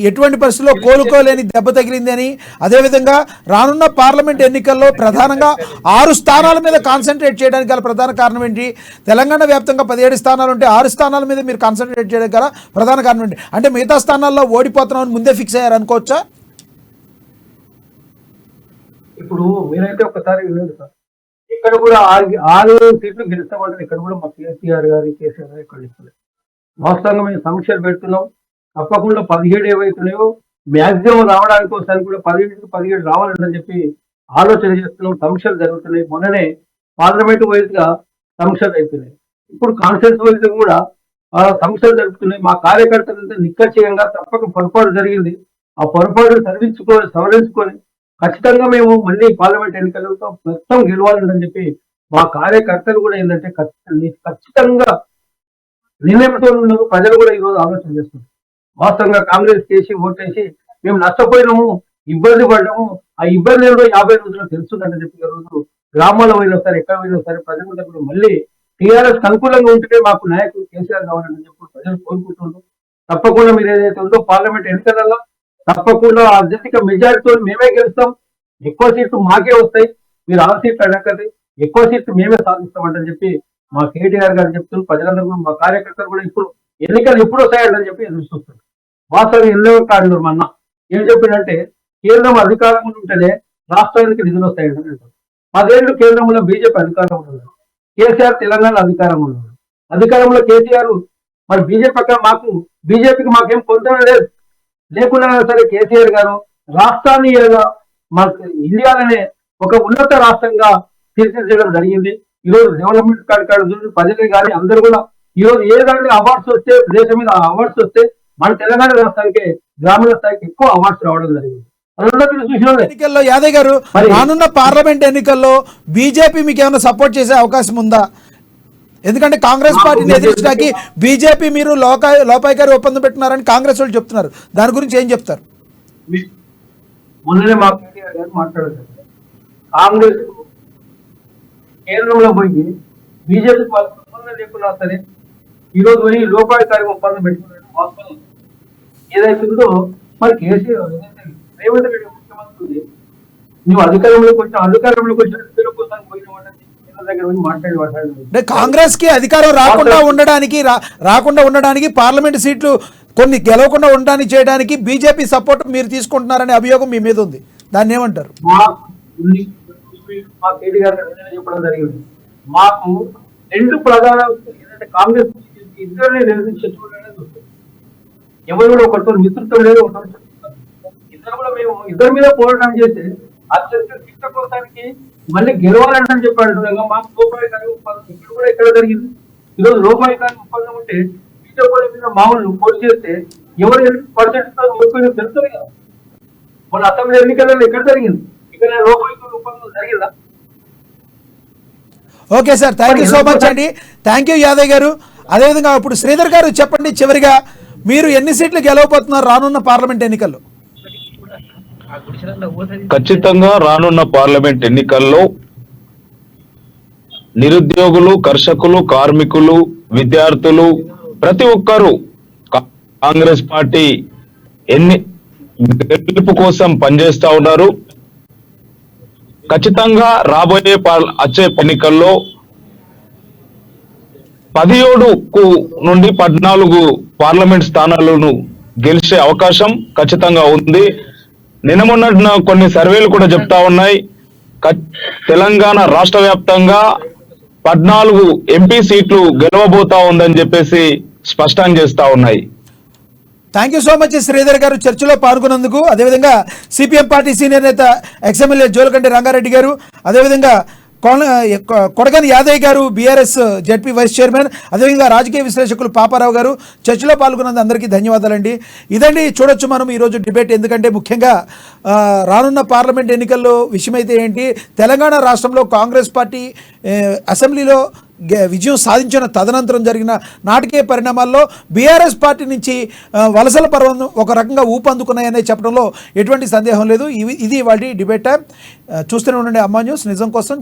ఎటువంటి పరిస్థితుల్లో కోలుకోలేని దెబ్బ తగిలిందని, అదేవిధంగా రానున్న పార్లమెంట్ ఎన్నికల్లో ప్రధానంగా 6 స్థానాల మీద కాన్సన్ట్రేట్ చేయడానికి గల ప్రధాన కారణం ఏంటి? తెలంగాణ వ్యాప్తంగా 17 స్థానాలు ఉంటే 6 స్థానాల మీద మీరు కాన్సన్ట్రేట్ చేయడానికి గల ప్రధాన కారణం ఏంటి? అంటే మిగతా స్థానాల్లో ఓడిపోతున్నామని ముందే ఫిక్స్ అయ్యారు అనుకోవచ్చా? ఇప్పుడు మీరైతే ఒకసారి వినండి సార్, ఇక్కడ కూడా 6 సీట్లు గెలుస్తామంటారు. ఇక్కడ కూడా మా కేసీఆర్ గారు ఇక్కడ ఇస్తలేదు. వాస్తవంగా మేము సమీక్షలు పెడుతున్నాం. తప్పకుండా 17 ఏవైతున్నాయో మ్యాక్సిమం రావడానికి ఒకసారి కూడా 17 రావాలని చెప్పి ఆలోచన చేస్తున్నాం. సమీక్షలు జరుగుతున్నాయి. మొన్ననే పార్లమెంట్ వైజ్ గా సమీక్షలు అయిపోయినాయి. ఇప్పుడు కాన్ఫరెన్స్ వైజ్ కూడా సమీక్షలు జరుగుతున్నాయి. మా కార్యకర్తలంతా నిక్కచ్చియంగా తప్పక పొరపాటు జరిగింది, ఆ పొరపాటు సవరించుకొని ఖచ్చితంగా మేము మళ్ళీ పార్లమెంట్ ఎన్నికలతో మొత్తం గెలవాలని చెప్పి మా కార్యకర్తలు కూడా ఏంటంటే ఖచ్చితంగా నిర్ణయంతో ఉన్నారు. ప్రజలు కూడా ఈరోజు ఆలోచన చేస్తున్నారు. వాస్తవంగా కాంగ్రెస్ చేసి ఓటేసి మేము నష్టపోయినాము, ఇబ్బంది పడ్డాము, ఆ ఇబ్బంది ఏదో 50 రోజుల్లో తెలుస్తుందని చెప్పి ఈరోజు గ్రామాల్లో పోయినా సరే ఎక్కడ పోయినా సరే ప్రజలు కూడా మళ్ళీ టీఆర్ఎస్ అనుకూలంగా ఉంటేనే మాకు నాయకులు కేసీఆర్ కావాలని చెప్పి ప్రజలు కోరుకుంటున్నారు. తప్పకుండా మీరు ఏదైతే ఉందో పార్లమెంట్ ఎన్నికలలో తప్పకుండా అత్యధిక మెజారిటీతో మేమే గెలుస్తాం. ఎక్కువ సీట్లు మాకే వస్తాయి, మీరు 6 సీట్లు అడగండి, ఎక్కువ సీట్లు మేమే సాధిస్తామంటని చెప్పి మా కేటీఆర్ గారు చెప్తున్నారు. ప్రజలందరూ కూడా మా కార్యకర్తలు కూడా ఇప్పుడు ఎన్నికలు ఎప్పుడు వస్తాయంటని చెప్పి ఎదురు చూస్తున్నారు. వాస్తవం ఎన్నో కారణం అన్న ఏం చెప్పిందంటే కేంద్రం అధికారంలో ఉంటేనే రాష్ట్రానికి నిధులు వస్తాయంటే అంటారు. 10 ఏళ్ళు కేంద్రంలో బీజేపీ అధికారంలో ఉన్నారు, కేసీఆర్ తెలంగాణ అధికారంలో ఉన్నారు. అధికారంలో కేసీఆర్ మరి బీజేపీకి మాకేం పొందడం లేదు. లేకున్నా సరే కేసీఆర్ గారు రాష్ట్రాన్ని మన ఇండియాలోనే ఒక ఉన్నత రాష్ట్రంగా తీర్చిదిద్దడం జరిగింది. ఈరోజు డెవలప్మెంట్ కార్డు ప్రజలే కానీ అందరూ కూడా ఈరోజు ఏ దాంట్లో అవార్డ్స్ వస్తే దేశం మీద అవార్డ్స్ వస్తే మన తెలంగాణ రాష్ట్రానికి గ్రామీణ స్థాయికి ఎక్కువ అవార్డ్స్ రావడం జరిగింది. ఎన్నికల్లో యాదయ్య గారు రానున్న పార్లమెంట్ ఎన్నికల్లో బీజేపీ మీకు ఏమైనా సపోర్ట్ చేసే అవకాశం ఉందా? ఎందుకంటే కాంగ్రెస్ పార్టీని ఎదిరించడానికి బీజేపీ మీరు లోపాయికారి ఒప్పందం పెట్టినారని కాంగ్రెస్ వాళ్ళు చెప్తున్నారు. దాని గురించి ఏం చెప్తారు? మొన్ననే మా కేటీఆర్ గారు మాట్లాడారు, కాంగ్రెస్ కేంద్రంలో పోయి బీజేపీకి వాళ్ళ సంబంధం లేకున్నా సరే ఈరోజు పోయి లోపాయికారి ఒప్పందం పెట్టుకున్నాడు. వాస్తవం ఏదైతుందో మరి కేసీఆర్ రేవంత్ రెడ్డి ముఖ్యమంత్రి నువ్వు అధికారంలోకి వచ్చిన పేరు కోసం పోయిన అంటే కాంగ్రెస్ కి అధికారం రాకుండా ఉండడానికి పార్లమెంట్ సీట్లు కొన్ని గెలవకుండా ఉండడానికి చేయడానికి బీజేపీ సపోర్ట్ మీరు తీసుకుంటున్నారనే అభియోగం మీ మీద ఉంది. దాన్ని ఏమంటారు? మా కేటీ గారు చెప్పడం జరిగింది. మాకు 2 ప్రధాన కాంగ్రెస్ ఇద్దరిని ఎవరు కూడా ఒకరితో మిత్రుత్వం లేదు, ఇద్దరు కూడా మేము ఇద్దరి మీద పోరాటం చేస్తే అత్యంత శిక్ష కోసానికి మళ్ళీ గెలవాలని చెప్పి అంటున్నాగా. మాకు లోపాయికారి ఒప్పందం ఇక్కడ కూడా ఎక్కడ జరిగింది? ఈరోజు లోపాయికారి ఒప్పందం ఉంటే బీజేపీ మీద మామూలు పోటీ చేస్తే ఎవరు %ఓడిపోయినా తెలుస్తుంది కదా. మన అసెంబ్లీ ఎన్నికలలో ఎక్కడ జరిగింది? ఇక్కడ లోపాయికారి ఒప్పందం జరిగిందా? Okay sir, thank you so much అండి. థ్యాంక్ యూ యాదయ్య గారు. అదేవిధంగా ఇప్పుడు శ్రీధర్ గారు చెప్పండి, చివరిగా మీరు ఎన్ని సీట్లు గెలవబోతున్నారు రానున్న పార్లమెంట్ ఎన్నికల్లో? ఖచ్చితంగా రానున్న పార్లమెంట్ ఎన్నికల్లో నిరుద్యోగులు, కర్షకులు, కార్మికులు, విద్యార్థులు ప్రతి ఒక్కరూ కాంగ్రెస్ పార్టీ గెలుపు కోసం పనిచేస్తా ఉన్నారు. ఖచ్చితంగా రాబోయే వచ్చే ఎన్నికల్లో 17 నుండి 14 పార్లమెంట్ స్థానాలను గెలిచే అవకాశం ఖచ్చితంగా ఉంది. నిన్న మొన్న కొన్ని సర్వేలు కూడా చెప్తా ఉన్నాయి, తెలంగాణ రాష్ట్ర వ్యాప్తంగా 14 ఎంపీ సీట్లు గెలవబోతా ఉందని చెప్పేసి స్పష్టం చేస్తా ఉన్నాయి. Thank you so much Sridhar గారు చర్చలో పాల్గొన్నందుకు. అదేవిధంగా సిపిఎం పార్టీ సీనియర్ నేత ఎక్స్ఎమ్మెల్యే జోలకంటి రంగారెడ్డి గారు, అదేవిధంగా కొడగని యాదయ్య గారు బీఆర్ఎస్ జెడ్పీ వైస్ చైర్మన్, అదేవిధంగా రాజకీయ విశ్లేషకులు పాపారావు గారు చర్చలో పాల్గొన్నందుకు అందరికీ ధన్యవాదాలండి. ఇదండి చూడొచ్చు మనం ఈరోజు డిబేట్. ఎందుకంటే ముఖ్యంగా రానున్న పార్లమెంట్ ఎన్నికల్లో విషయమైతే ఏంటి, తెలంగాణ రాష్ట్రంలో కాంగ్రెస్ పార్టీ అసెంబ్లీలో విజయం సాధించిన తదనంతరం జరిగిన నాటకీయ పరిణామాల్లో బీఆర్ఎస్ పార్టీ నుంచి వలసల పర్వం ఒక రకంగా ఊపందుకున్నాయనే చెప్పడంలో ఎటువంటి సందేహం లేదు. ఇది వాటి డిబేట్. చూస్తూనే ఉండండి అమ్మా న్యూస్, నిజం కోసం.